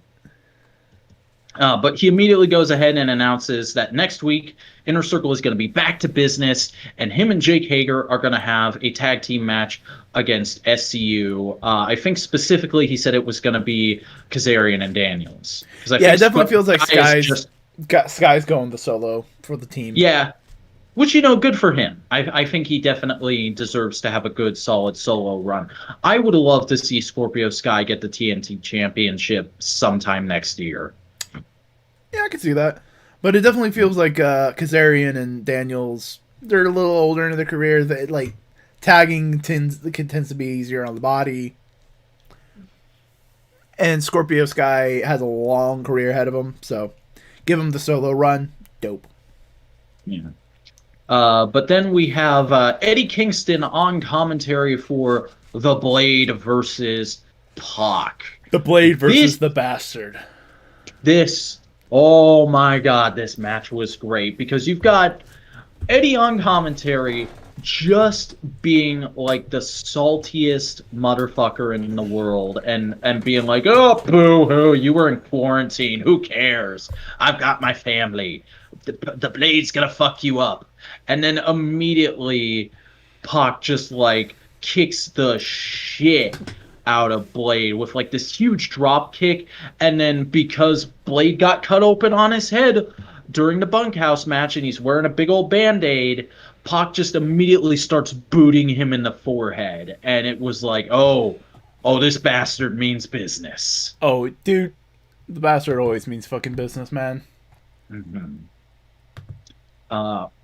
[SPEAKER 2] but he immediately goes ahead and announces that next week Inner Circle is going to be back to business, and him and Jake Hager are going to have a tag team match against SCU. I think specifically he said it was going to be Kazarian and Daniels, because I
[SPEAKER 1] Yeah, it
[SPEAKER 2] think
[SPEAKER 1] definitely feels like Sky's going the solo for the team.
[SPEAKER 2] yeah, which, good for him. I think he definitely deserves to have a good, solid solo run. I would love to see Scorpio Sky get the TNT Championship sometime next year.
[SPEAKER 1] Yeah, I can see that. But it definitely feels like Kazarian and Daniels, they're a little older into their career. That like tagging tends to be easier on the body. And Scorpio Sky has a long career ahead of him, so give him the solo run. Dope.
[SPEAKER 2] Yeah. But then we have Eddie Kingston on commentary for The Blade versus Pac.
[SPEAKER 1] The Blade versus the Bastard.
[SPEAKER 2] Oh my God, this match was great because you've got Eddie on commentary just being like the saltiest motherfucker in the world and being like, oh, boo-hoo, you were in quarantine. Who cares? I've got my family. The Blade's gonna fuck you up. And then immediately Pac just like kicks the shit out of Blade with like this huge drop kick, and then because Blade got cut open on his head during the bunkhouse match and he's wearing a big old band-aid, Pac just immediately starts booting him in the forehead, and it was like, oh, this bastard means business.
[SPEAKER 1] Oh, dude, the Bastard always means fucking business, man.
[SPEAKER 2] Mm-hmm.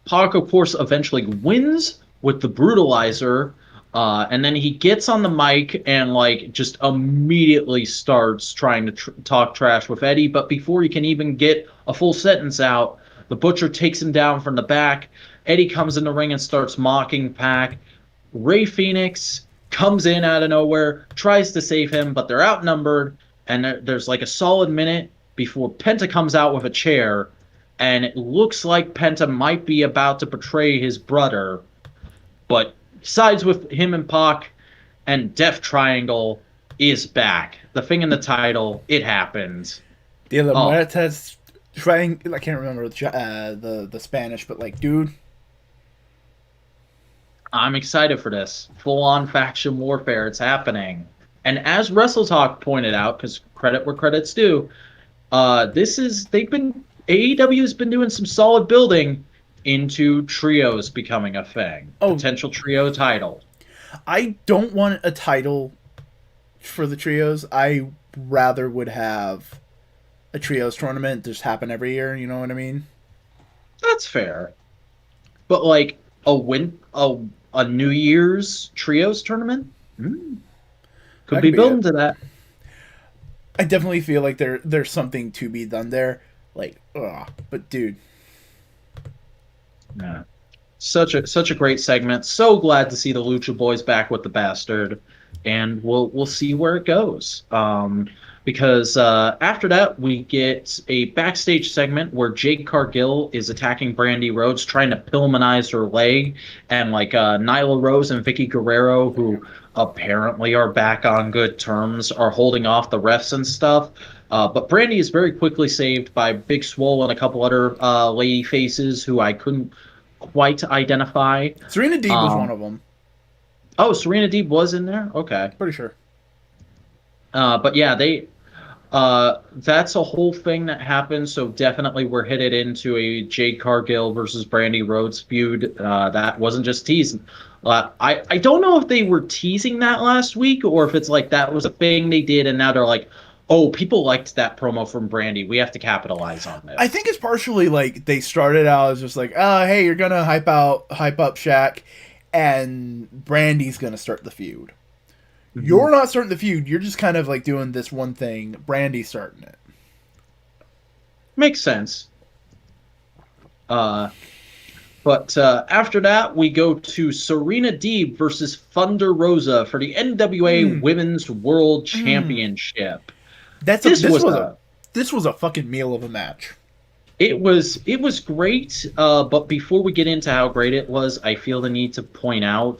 [SPEAKER 2] Pac, of course, eventually wins with the Brutalizer, and then he gets on the mic and like just immediately starts trying to talk trash with Eddie. But before he can even get a full sentence out, the Butcher takes him down from the back. Eddie comes in the ring and starts mocking Pac. Ray Phoenix comes in out of nowhere, tries to save him, but they're outnumbered. And there's like a solid minute before Penta comes out with a chair. And it looks like Penta might be about to betray his brother, but sides with him and Pac, and Death Triangle is back. The thing in the title, it happened.
[SPEAKER 1] The Muertes Triangle. I can't remember the Spanish, but like, dude,
[SPEAKER 2] I'm excited for this full-on faction warfare. It's happening, and as Wrestle Talk pointed out, because credit where credit's due, AEW has been doing some solid building into trios becoming a thing. Potential trio title.
[SPEAKER 1] I don't want a title for the trios. I rather would have a trios tournament just happen every year. You know what I mean?
[SPEAKER 2] That's fair. But like a New Year's trios tournament could be built into that.
[SPEAKER 1] I definitely feel like there's something to be done there. Like, but dude,
[SPEAKER 2] yeah, such a great segment. So glad to see the Lucha Boys back with the Bastard, and we'll see where it goes. Because after that we get a backstage segment where Jade Cargill is attacking Brandy Rhodes, trying to Pillmanize her leg, and like Nyla Rose and Vicky Guerrero, who apparently are back on good terms, are holding off the refs and stuff. But Brandy is very quickly saved by Big Swole and a couple other lady faces who I couldn't quite identify.
[SPEAKER 1] Serena Deeb was one of them.
[SPEAKER 2] Oh, Serena Deeb was in there? Okay.
[SPEAKER 1] Pretty sure.
[SPEAKER 2] But yeah, that's a whole thing that happened, so definitely we're headed into a Jade Cargill versus Brandy Rhodes feud. That wasn't just teasing. I don't know if they were teasing that last week or if it's like that was a thing they did and now they're like, oh, people liked that promo from Brandy. We have to capitalize on this.
[SPEAKER 1] I think it's partially like they started out as just like, oh, hey, you're gonna hype up Shaq, and Brandy's gonna start the feud.
[SPEAKER 2] Mhm.
[SPEAKER 1] You're not starting the feud. You're just kind of like doing this one thing. Brandy's starting it.
[SPEAKER 2] Makes sense. Uh, but after that, we go to Serena Deeb versus Thunder Rosa for the NWA
[SPEAKER 1] Mm,
[SPEAKER 2] Women's World
[SPEAKER 1] mm.
[SPEAKER 2] Championship.
[SPEAKER 1] That's a
[SPEAKER 2] This was a
[SPEAKER 1] this was a fucking meal of a match.
[SPEAKER 2] it was great. But before we get into how great it was, I feel the need to point out,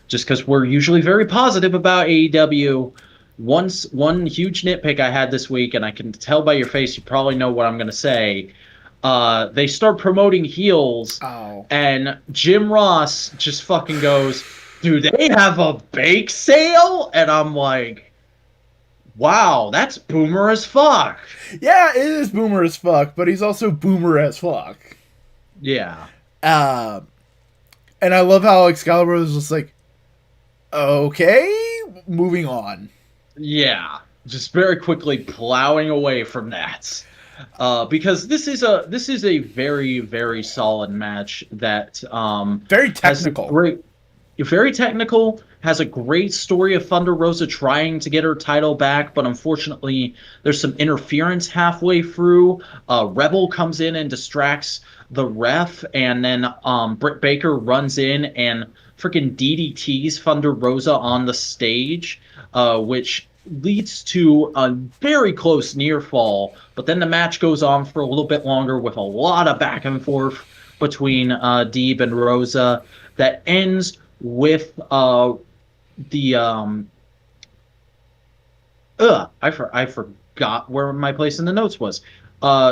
[SPEAKER 2] just because we're usually very positive about AEW. One huge nitpick I had this week, and I can tell by your face, you probably know what I'm going to say. They start promoting heels,
[SPEAKER 1] Oh.
[SPEAKER 2] and Jim Ross just fucking goes, "Do they have a bake sale?" And I'm like, "Wow, that's boomer as fuck."
[SPEAKER 1] Yeah, it is boomer as fuck, but he's also boomer as fuck.
[SPEAKER 2] Yeah.
[SPEAKER 1] Uh, and I love how Excalibur was just like, okay, moving on.
[SPEAKER 2] Yeah, just very quickly plowing away from that, because this is a very very solid match that
[SPEAKER 1] Very
[SPEAKER 2] has a
[SPEAKER 1] technical.
[SPEAKER 2] great, very technical, has a great story of Thunder Rosa trying to get her title back, but unfortunately there's some interference halfway through. Rebel comes in and distracts the ref, and then Britt Baker runs in and freaking DDTs Thunder Rosa on the stage, which leads to a very close near fall. But then the match goes on for a little bit longer with a lot of back and forth between Deeb and Rosa that ends with the I forgot where my place in the notes was.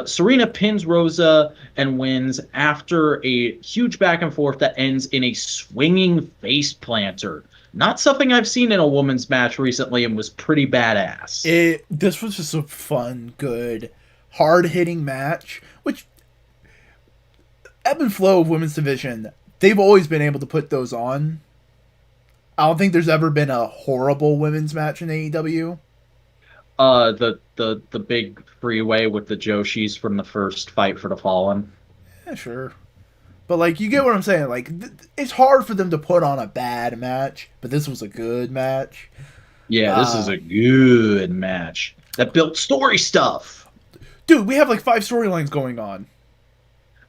[SPEAKER 2] Serena pins Rosa and wins after a huge back and forth that ends in a swinging face planter. Not something I've seen in a women's match recently, and was pretty badass.
[SPEAKER 1] This was just a fun, good, hard hitting match. Which ebb and flow of women's division, they've always been able to put those on. I don't think there's ever been a horrible women's match in AEW.
[SPEAKER 2] The big freeway with the Joshis from the first Fight for the Fallen.
[SPEAKER 1] Yeah, sure. But like, you get what I'm saying. Like, it's hard for them to put on a bad match, but this was a good match.
[SPEAKER 2] Yeah, this is
[SPEAKER 1] Uh,
[SPEAKER 2] a good match that built story stuff.
[SPEAKER 1] Dude, we have like 5 storylines going on.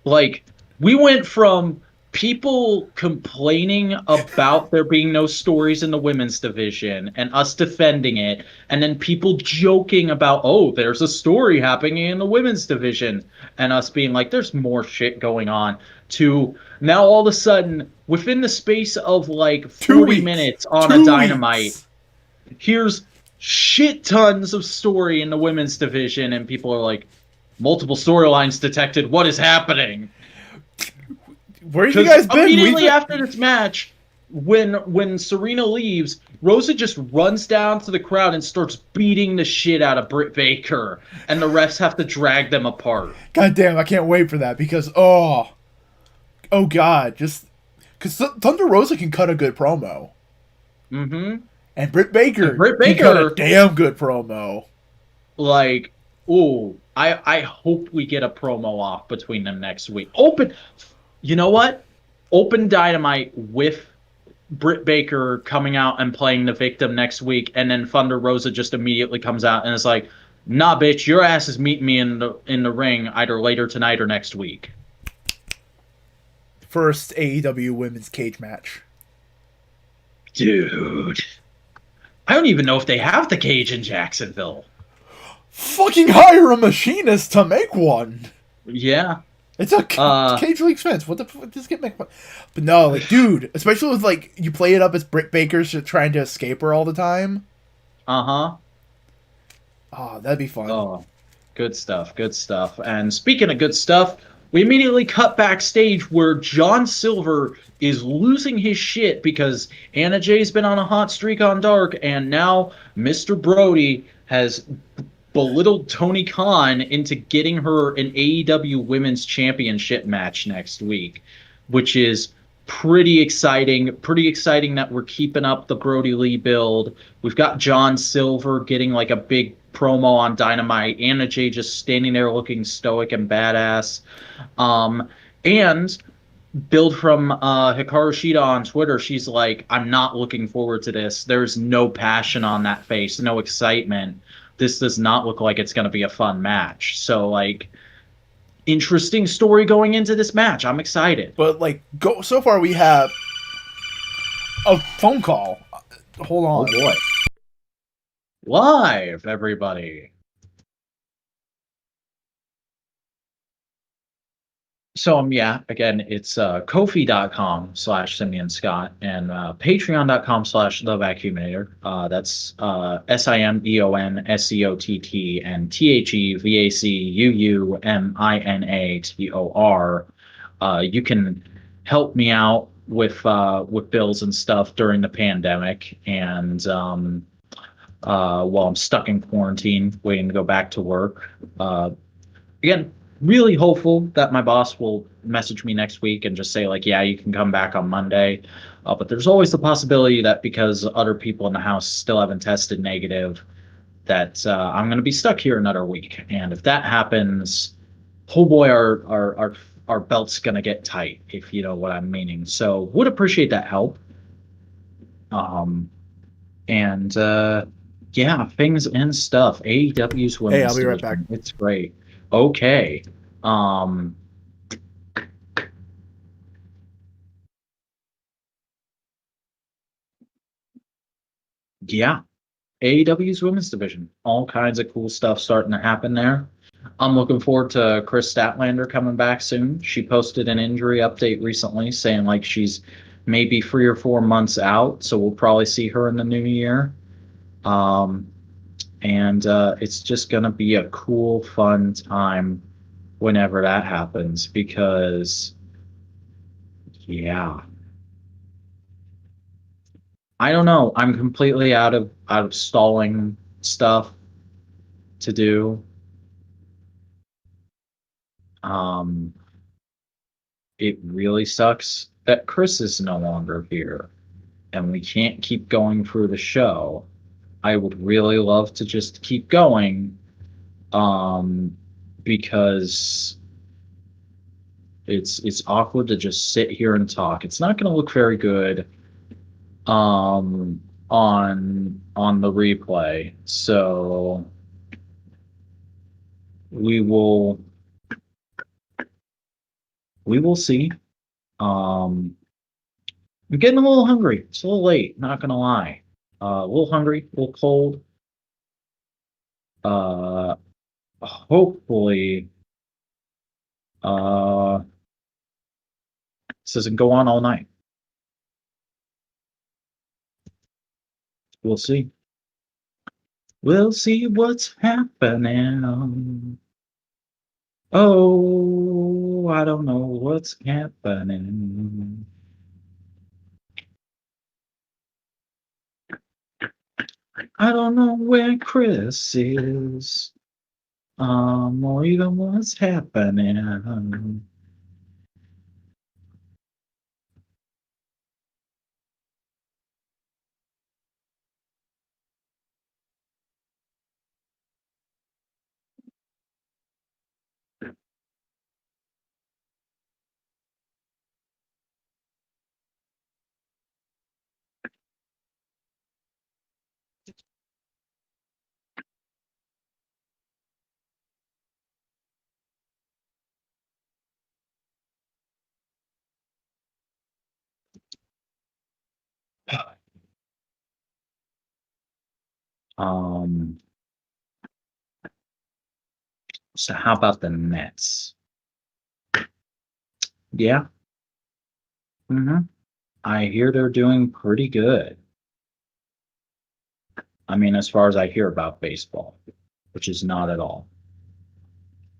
[SPEAKER 2] Like, we went from people complaining about there being no stories in the women's division and us defending it, and then people joking about, oh, there's a story happening in the women's division, and us being like, there's more shit going on, to now all of a sudden, within the space of like
[SPEAKER 1] Two
[SPEAKER 2] 40
[SPEAKER 1] weeks.
[SPEAKER 2] minutes on a
[SPEAKER 1] 2 weeks.
[SPEAKER 2] Dynamite, here's shit tons of story in the women's division, and people are like, multiple storylines detected. What is happening?
[SPEAKER 1] Where have you
[SPEAKER 2] Because
[SPEAKER 1] guys been?
[SPEAKER 2] immediately after this match, when Serena leaves, Rosa just runs down to the crowd and starts beating the shit out of Britt Baker, and the refs have to drag them apart.
[SPEAKER 1] God damn, I can't wait for that because oh god, just because Thunder Rosa can cut a good promo,
[SPEAKER 2] Mm-hmm.
[SPEAKER 1] and Britt
[SPEAKER 2] And
[SPEAKER 1] Baker
[SPEAKER 2] Britt
[SPEAKER 1] can cut a
[SPEAKER 2] Baker,
[SPEAKER 1] damn good promo.
[SPEAKER 2] like, ooh, I hope we get a promo off between them next week. You know what? Open Dynamite with Britt Baker coming out and playing the victim next week, and then Thunder Rosa just immediately comes out and is like, "Nah, bitch, your ass is meeting me in the ring either later tonight or next week."
[SPEAKER 1] First AEW women's cage match.
[SPEAKER 2] Dude, I don't even know if they have the cage in Jacksonville.
[SPEAKER 1] Fucking hire a machinist to make one.
[SPEAKER 2] Yeah.
[SPEAKER 1] It's a
[SPEAKER 2] Uh.
[SPEAKER 1] cage league expense. What the fuck? Just get make one. But no, like, dude, especially with like you play it up as Britt Baker's just trying to escape her all the time.
[SPEAKER 2] Uh huh.
[SPEAKER 1] Oh, that'd be fun.
[SPEAKER 2] Oh, good stuff. Good stuff. And speaking of good stuff, we immediately cut backstage where John Silver is losing his shit because Anna Jay's been on a hot streak on Dark, and now Mr. Brody has belittled Tony Khan into getting her an AEW Women's Championship match next week, which is pretty exciting. Pretty exciting that we're keeping up the Brody Lee build. We've got John Silver getting like a big promo on Dynamite. Anna Jay just standing there looking stoic and badass. And build from Hikaru Shida on Twitter. She's like, I'm not looking forward to this. There's no passion on that face, no excitement. This does not look like it's going to be a fun match. So, like, interesting story going into this match. I'm excited.
[SPEAKER 1] But like, go so far we have a phone call. Hold
[SPEAKER 2] Oh
[SPEAKER 1] on.
[SPEAKER 2] boy. Live, everybody. So yeah, again, it's Kofi.com/Simeon Scott and Patreon.com/The Vacuuminator. That's SIMEONSCOTT and THEVACUUMINATOR. You can help me out with bills and stuff during the pandemic, and while I'm stuck in quarantine, waiting to go back to work. Again, really hopeful that my boss will message me next week and just say, like, yeah, you can come back on Monday. But there's always the possibility that because other people in the house still haven't tested negative, that I'm going to be stuck here another week. And if that happens, oh boy, our belt's going to get tight, if you know what I'm meaning. So would appreciate that help. Um, and yeah, things and stuff. AEW's
[SPEAKER 1] Hey,
[SPEAKER 2] women's
[SPEAKER 1] I'll be right back.
[SPEAKER 2] division. It's great. Okay. Um, yeah, AEW's women's division. All kinds of cool stuff starting to happen there. I'm looking forward to Chris Statlander coming back soon. She posted an injury update recently saying like she's maybe 3 or 4 months out, so we'll probably see her in the new year. Um, and it's just gonna be a cool, fun time whenever that happens because yeah, I don't know. I'm completely out of stalling stuff to do. Um, it really sucks that Chris is no longer here and we can't keep going through the show. I would really love to just keep going, um, because it's awkward to just sit here and talk. It's not going to look very good um, on the replay. So we will we will see. Um, I'm getting a little hungry. It's a little late, not gonna lie. A little hungry, a little cold. Uh, hopefully, uh, this doesn't go on all night. We'll see. We'll see what's happening. Oh, I don't know what's happening. I don't know where Chris is. Or even what's happening. Um, so how about the Mets? Yeah. I hear they're doing pretty good. I mean, as far as I hear about baseball, which is not at all.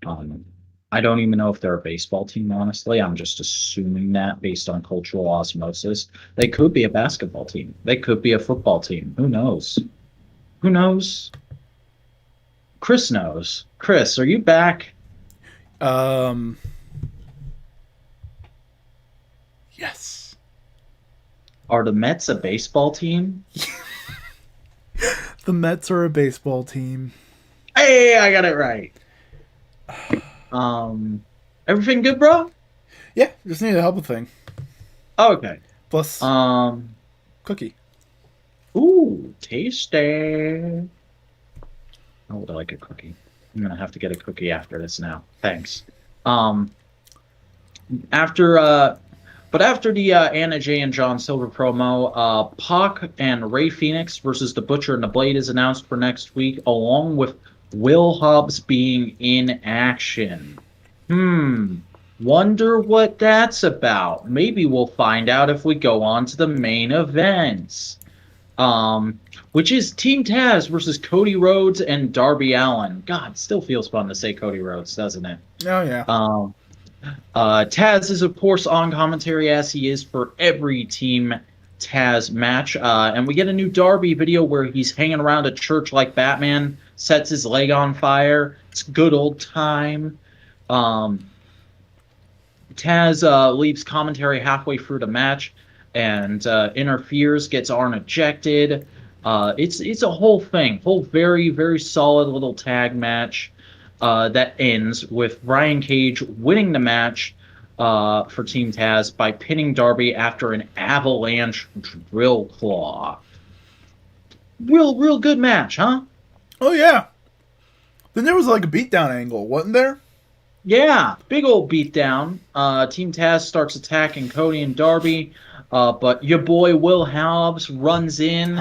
[SPEAKER 2] Um, I don't even know if they're a baseball team, honestly. I'm just assuming that based on cultural osmosis. They could be a basketball team. They could be a football team. Who knows? Who knows? Chris knows. Chris, are you back?
[SPEAKER 1] Um. Yes.
[SPEAKER 2] Are the Mets a baseball team?
[SPEAKER 1] The Mets are a baseball team.
[SPEAKER 2] Hey, I got it right. Everything good, bro?
[SPEAKER 1] Yeah, just need a help thing.
[SPEAKER 2] Okay.
[SPEAKER 1] Plus
[SPEAKER 2] Um.
[SPEAKER 1] cookie.
[SPEAKER 2] Ooh, tasty. Oh, would I like a cookie? I'm gonna have to get a cookie after this now. Thanks. Um. After after the Anna Jay and John Silver promo, Pac and Ray Phoenix versus the Butcher and the Blade is announced for next week, along with Will Hobbs being in action. Wonder what that's about. Maybe we'll find out if we go on to the main events. Which is Team Taz versus Cody Rhodes and Darby Allin. God, still feels fun to say Cody Rhodes, doesn't it?
[SPEAKER 1] Oh yeah.
[SPEAKER 2] Taz is, of course, on commentary as he is for every Team Taz match. And we get a new Darby video where he's hanging around a church like Batman, sets his leg on fire. It's good old time. Taz leaves commentary halfway through the match and interferes, gets Arn ejected. It's a whole thing, whole very, very solid little tag match that ends with Brian Cage winning the match for Team Taz by pinning Darby after an avalanche drill claw. Real good match, huh?
[SPEAKER 1] Oh yeah. Then there was like a beatdown angle, wasn't there?
[SPEAKER 2] Yeah, big old beatdown. Team Taz starts attacking Cody and Darby, but your boy Will Hobbs runs in.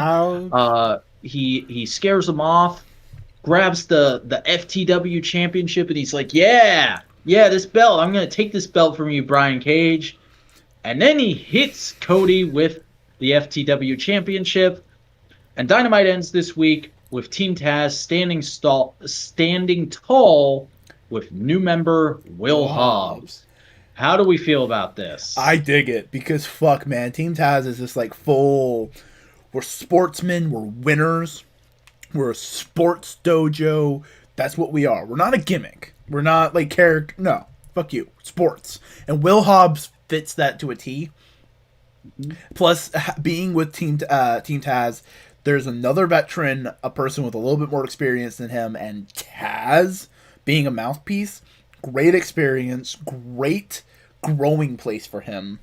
[SPEAKER 2] He scares them off, grabs the FTW championship, and he's like, yeah, this belt. I'm going to take this belt from you, Brian Cage. And then he hits Cody with the FTW championship. And Dynamite ends this week with Team Taz standing tall with new member Will Hobbs. How do we feel about this?
[SPEAKER 1] I dig it because fuck, man, Team Taz is just like full. We're sportsmen. We're winners. We're a sports dojo. That's what we are. We're not a gimmick. We're not like character. No, fuck you. Sports. And Will Hobbs fits that to a T. Mm-hmm. Plus, being with Team Taz, there's another veteran, a person with a little bit more experience than him, and Taz being a mouthpiece, great experience, great growing place for him.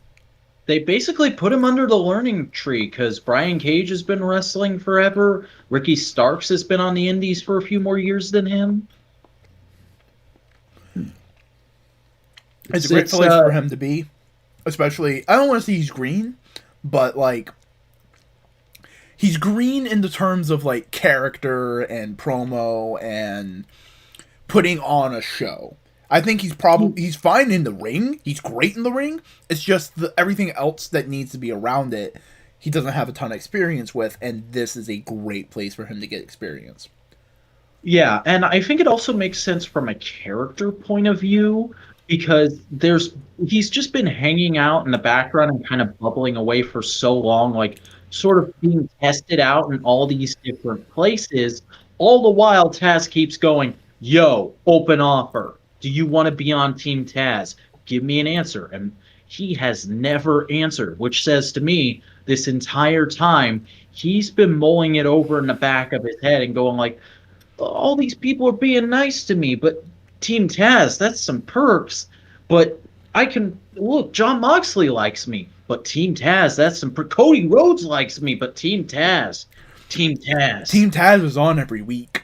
[SPEAKER 2] They basically put him under the learning tree because Brian Cage has been wrestling forever. Ricky Starks has been on the indies for a few more years than him.
[SPEAKER 1] It's a great place for him to be. Especially, I don't want to say he's green, but like, he's green in the terms of like character and promo and putting on a show. I think he's fine in the ring. He's great in the ring. It's just everything else that needs to be around it, he doesn't have a ton of experience with, and this is a great place for him to get experience.
[SPEAKER 2] Yeah, and I think it also makes sense from a character point of view because he's just been hanging out in the background and kind of bubbling away for so long, like sort of being tested out in all these different places. All the while, Taz keeps going, yo, open offer. Do you want to be on Team Taz? Give me an answer. And he has never answered, which says to me, this entire time, he's been mulling it over in the back of his head and going like, all these people are being nice to me, but Team Taz, that's some perks. But I can, look, Jon Moxley likes me, but Team Taz, that's some Cody Rhodes likes me, but Team Taz. Team Taz
[SPEAKER 1] is on every week.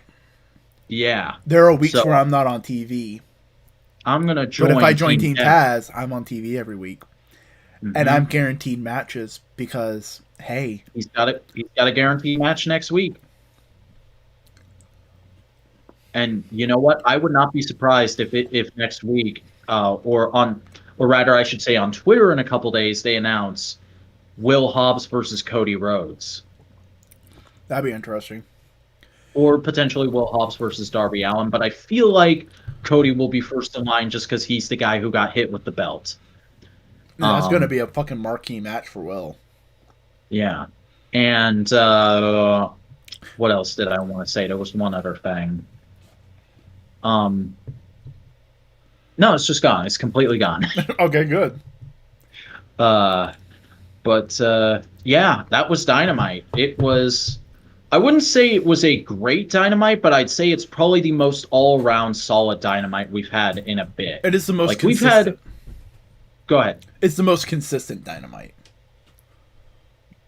[SPEAKER 2] Yeah.
[SPEAKER 1] There are weeks where I'm not on TV.
[SPEAKER 2] I'm going to join.
[SPEAKER 1] But if I join Team Taz, I'm on TV every week. Mm-hmm. And I'm guaranteed matches because, hey.
[SPEAKER 2] He's got a guaranteed match next week. And you know what? I would not be surprised if next week, or rather I should say on Twitter in a couple days, they announce Will Hobbs versus Cody Rhodes.
[SPEAKER 1] That'd be interesting.
[SPEAKER 2] Or potentially Will Hobbs versus Darby Allin, but I feel like Cody will be first in line just because he's the guy who got hit with the belt.
[SPEAKER 1] Yeah, that's going to be a fucking marquee match for Will.
[SPEAKER 2] Yeah. And what else did I want to say? There was one other thing. No, it's just gone. It's completely gone.
[SPEAKER 1] Okay, good.
[SPEAKER 2] Yeah, that was Dynamite. It was... I wouldn't say it was a great Dynamite, but I'd say it's probably the most all-around solid Dynamite we've had in a bit.
[SPEAKER 1] It is the most consistent.
[SPEAKER 2] Go ahead.
[SPEAKER 1] It's the most consistent Dynamite.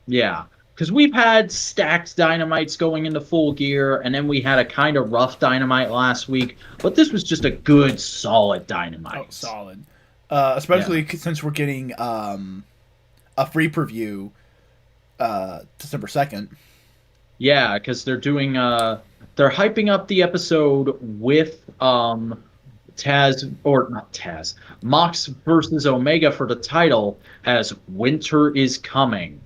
[SPEAKER 2] Yeah. Because we've had stacked dynamites going into Full Gear, and then we had a kind of rough dynamite last week, but this was just a good, solid
[SPEAKER 1] Oh,
[SPEAKER 2] dynamite.
[SPEAKER 1] solid.
[SPEAKER 2] Yeah.
[SPEAKER 1] Especially since we're getting a free preview December 2nd.
[SPEAKER 2] Yeah, because they're hyping up the episode with Taz, or not Taz, Mox versus Omega for the title as Winter is Coming.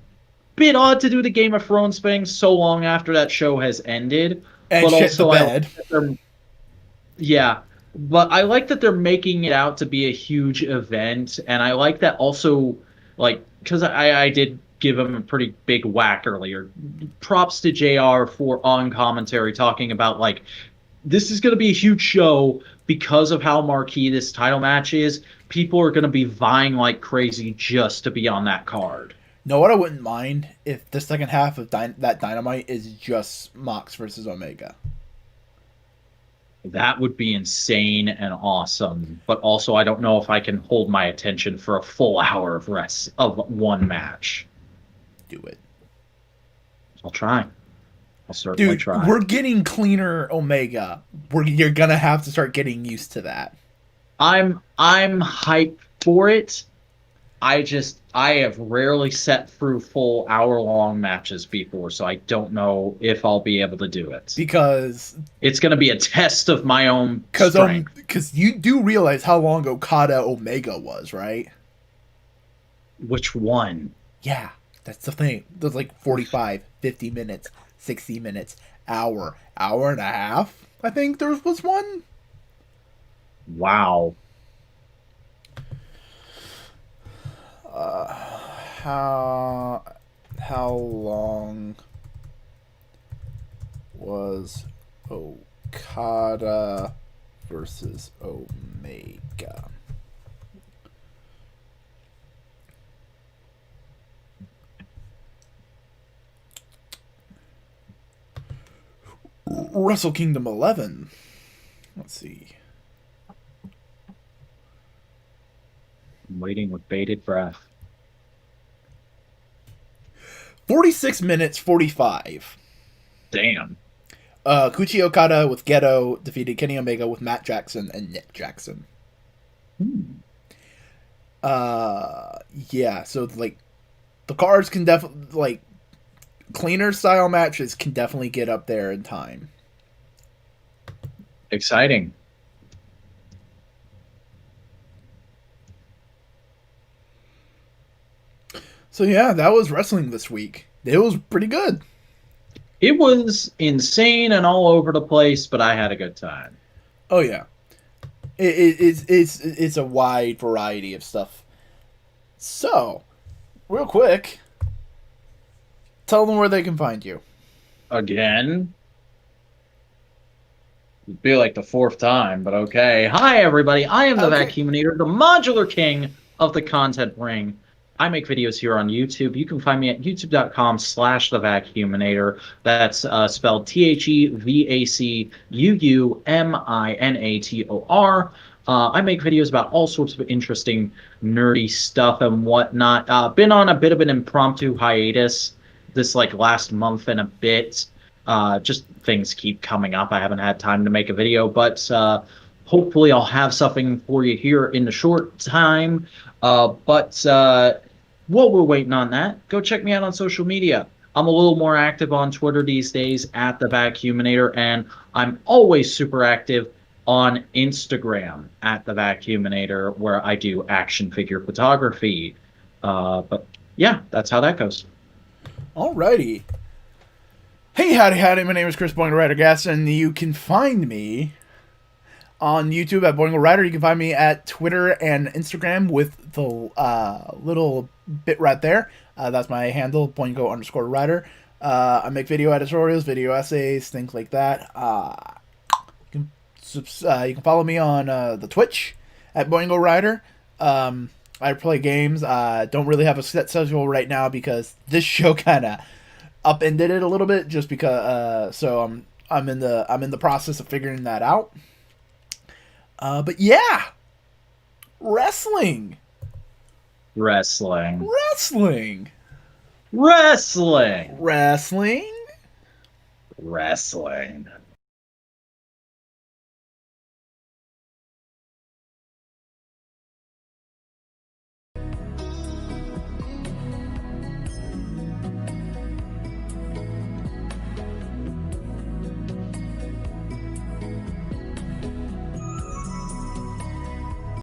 [SPEAKER 2] Bit odd to do the Game of Thrones thing so long after that show has ended,
[SPEAKER 1] And
[SPEAKER 2] but
[SPEAKER 1] shit the
[SPEAKER 2] also I like
[SPEAKER 1] bed.
[SPEAKER 2] that they're, yeah, but I like that they're making it out to be a huge event, and I like that also, like, because I did give him a pretty big whack earlier. Props to JR for on commentary talking about like this is going to be a huge show because of how marquee this title match is. People are going to be vying like crazy just to be on that card.
[SPEAKER 1] Know what I wouldn't mind if the second half of that Dynamite is just Mox versus Omega.
[SPEAKER 2] That would be insane and awesome. But also, I don't know if I can hold my attention for a full hour of rest of one match.
[SPEAKER 1] Do it.
[SPEAKER 2] I'll try. I'll certainly
[SPEAKER 1] Dude,
[SPEAKER 2] try.
[SPEAKER 1] we're getting cleaner Omega. You're gonna have to start getting used to that.
[SPEAKER 2] I'm hyped for it. I have rarely sat through full hour long matches before, so I don't know if I'll be able to do it.
[SPEAKER 1] Because
[SPEAKER 2] It's going to be a test of my own strength.
[SPEAKER 1] because you do realize how long Okada Omega was, right?
[SPEAKER 2] Which one?
[SPEAKER 1] Yeah, that's the thing. There's like 45, 50 minutes, 60 minutes, hour and a half. I think there was one.
[SPEAKER 2] Wow.
[SPEAKER 1] How long was Okada versus Omega? Wrestle Kingdom 11. Let's see.
[SPEAKER 2] I'm waiting with bated breath.
[SPEAKER 1] 46 minutes 45.
[SPEAKER 2] Damn.
[SPEAKER 1] Kuchi Okada with Geto defeated Kenny Omega with Matt Jackson and Nick Jackson.
[SPEAKER 2] Hmm.
[SPEAKER 1] Yeah, so like the cards can definitely like cleaner style matches can definitely get up there in time.
[SPEAKER 2] Exciting.
[SPEAKER 1] So yeah, that was wrestling this week. It was pretty good.
[SPEAKER 2] It was insane and all over the place, but I had a good time.
[SPEAKER 1] Oh yeah, it's a wide variety of stuff. So, real quick, tell them where they can find you.
[SPEAKER 2] Again, it'd be like the fourth time, but okay. Hi, everybody. I am the
[SPEAKER 1] Okay.
[SPEAKER 2] Vacuuminator, the modular king of the content ring. I make videos here on YouTube. You can find me at youtube.com/the Vacuuminator. That's spelled TheVacuuminator. I make videos about all sorts of interesting, nerdy stuff and whatnot. Been on a bit of an impromptu hiatus this like last month and a bit. Just things keep coming up. I haven't had time to make a video, but hopefully I'll have something for you here in the short time. But while we're waiting on that, go check me out on social media. I'm a little more active on Twitter these days at the Vacuuminator, and I'm always super active on Instagram at the Vacuuminator, where I do action figure photography. But yeah, that's how that goes.
[SPEAKER 1] Alrighty. Hey, howdy. My name is Chris Boingo Rider Gaston. You can find me on YouTube at Boingo Rider. You can find me at Twitter and Instagram with the little bit right there. That's my handle, Boingo_Rider. I make video editorials, video essays, things like that. You can follow me on the Twitch at Boingo Rider. I play games. Don't really have a set schedule right now because this show kind of upended it a little bit. Just because, so I'm in the process of figuring that out. But yeah, wrestling.
[SPEAKER 2] Wrestling.
[SPEAKER 1] Wrestling.
[SPEAKER 2] Wrestling.
[SPEAKER 1] Wrestling.
[SPEAKER 2] Wrestling.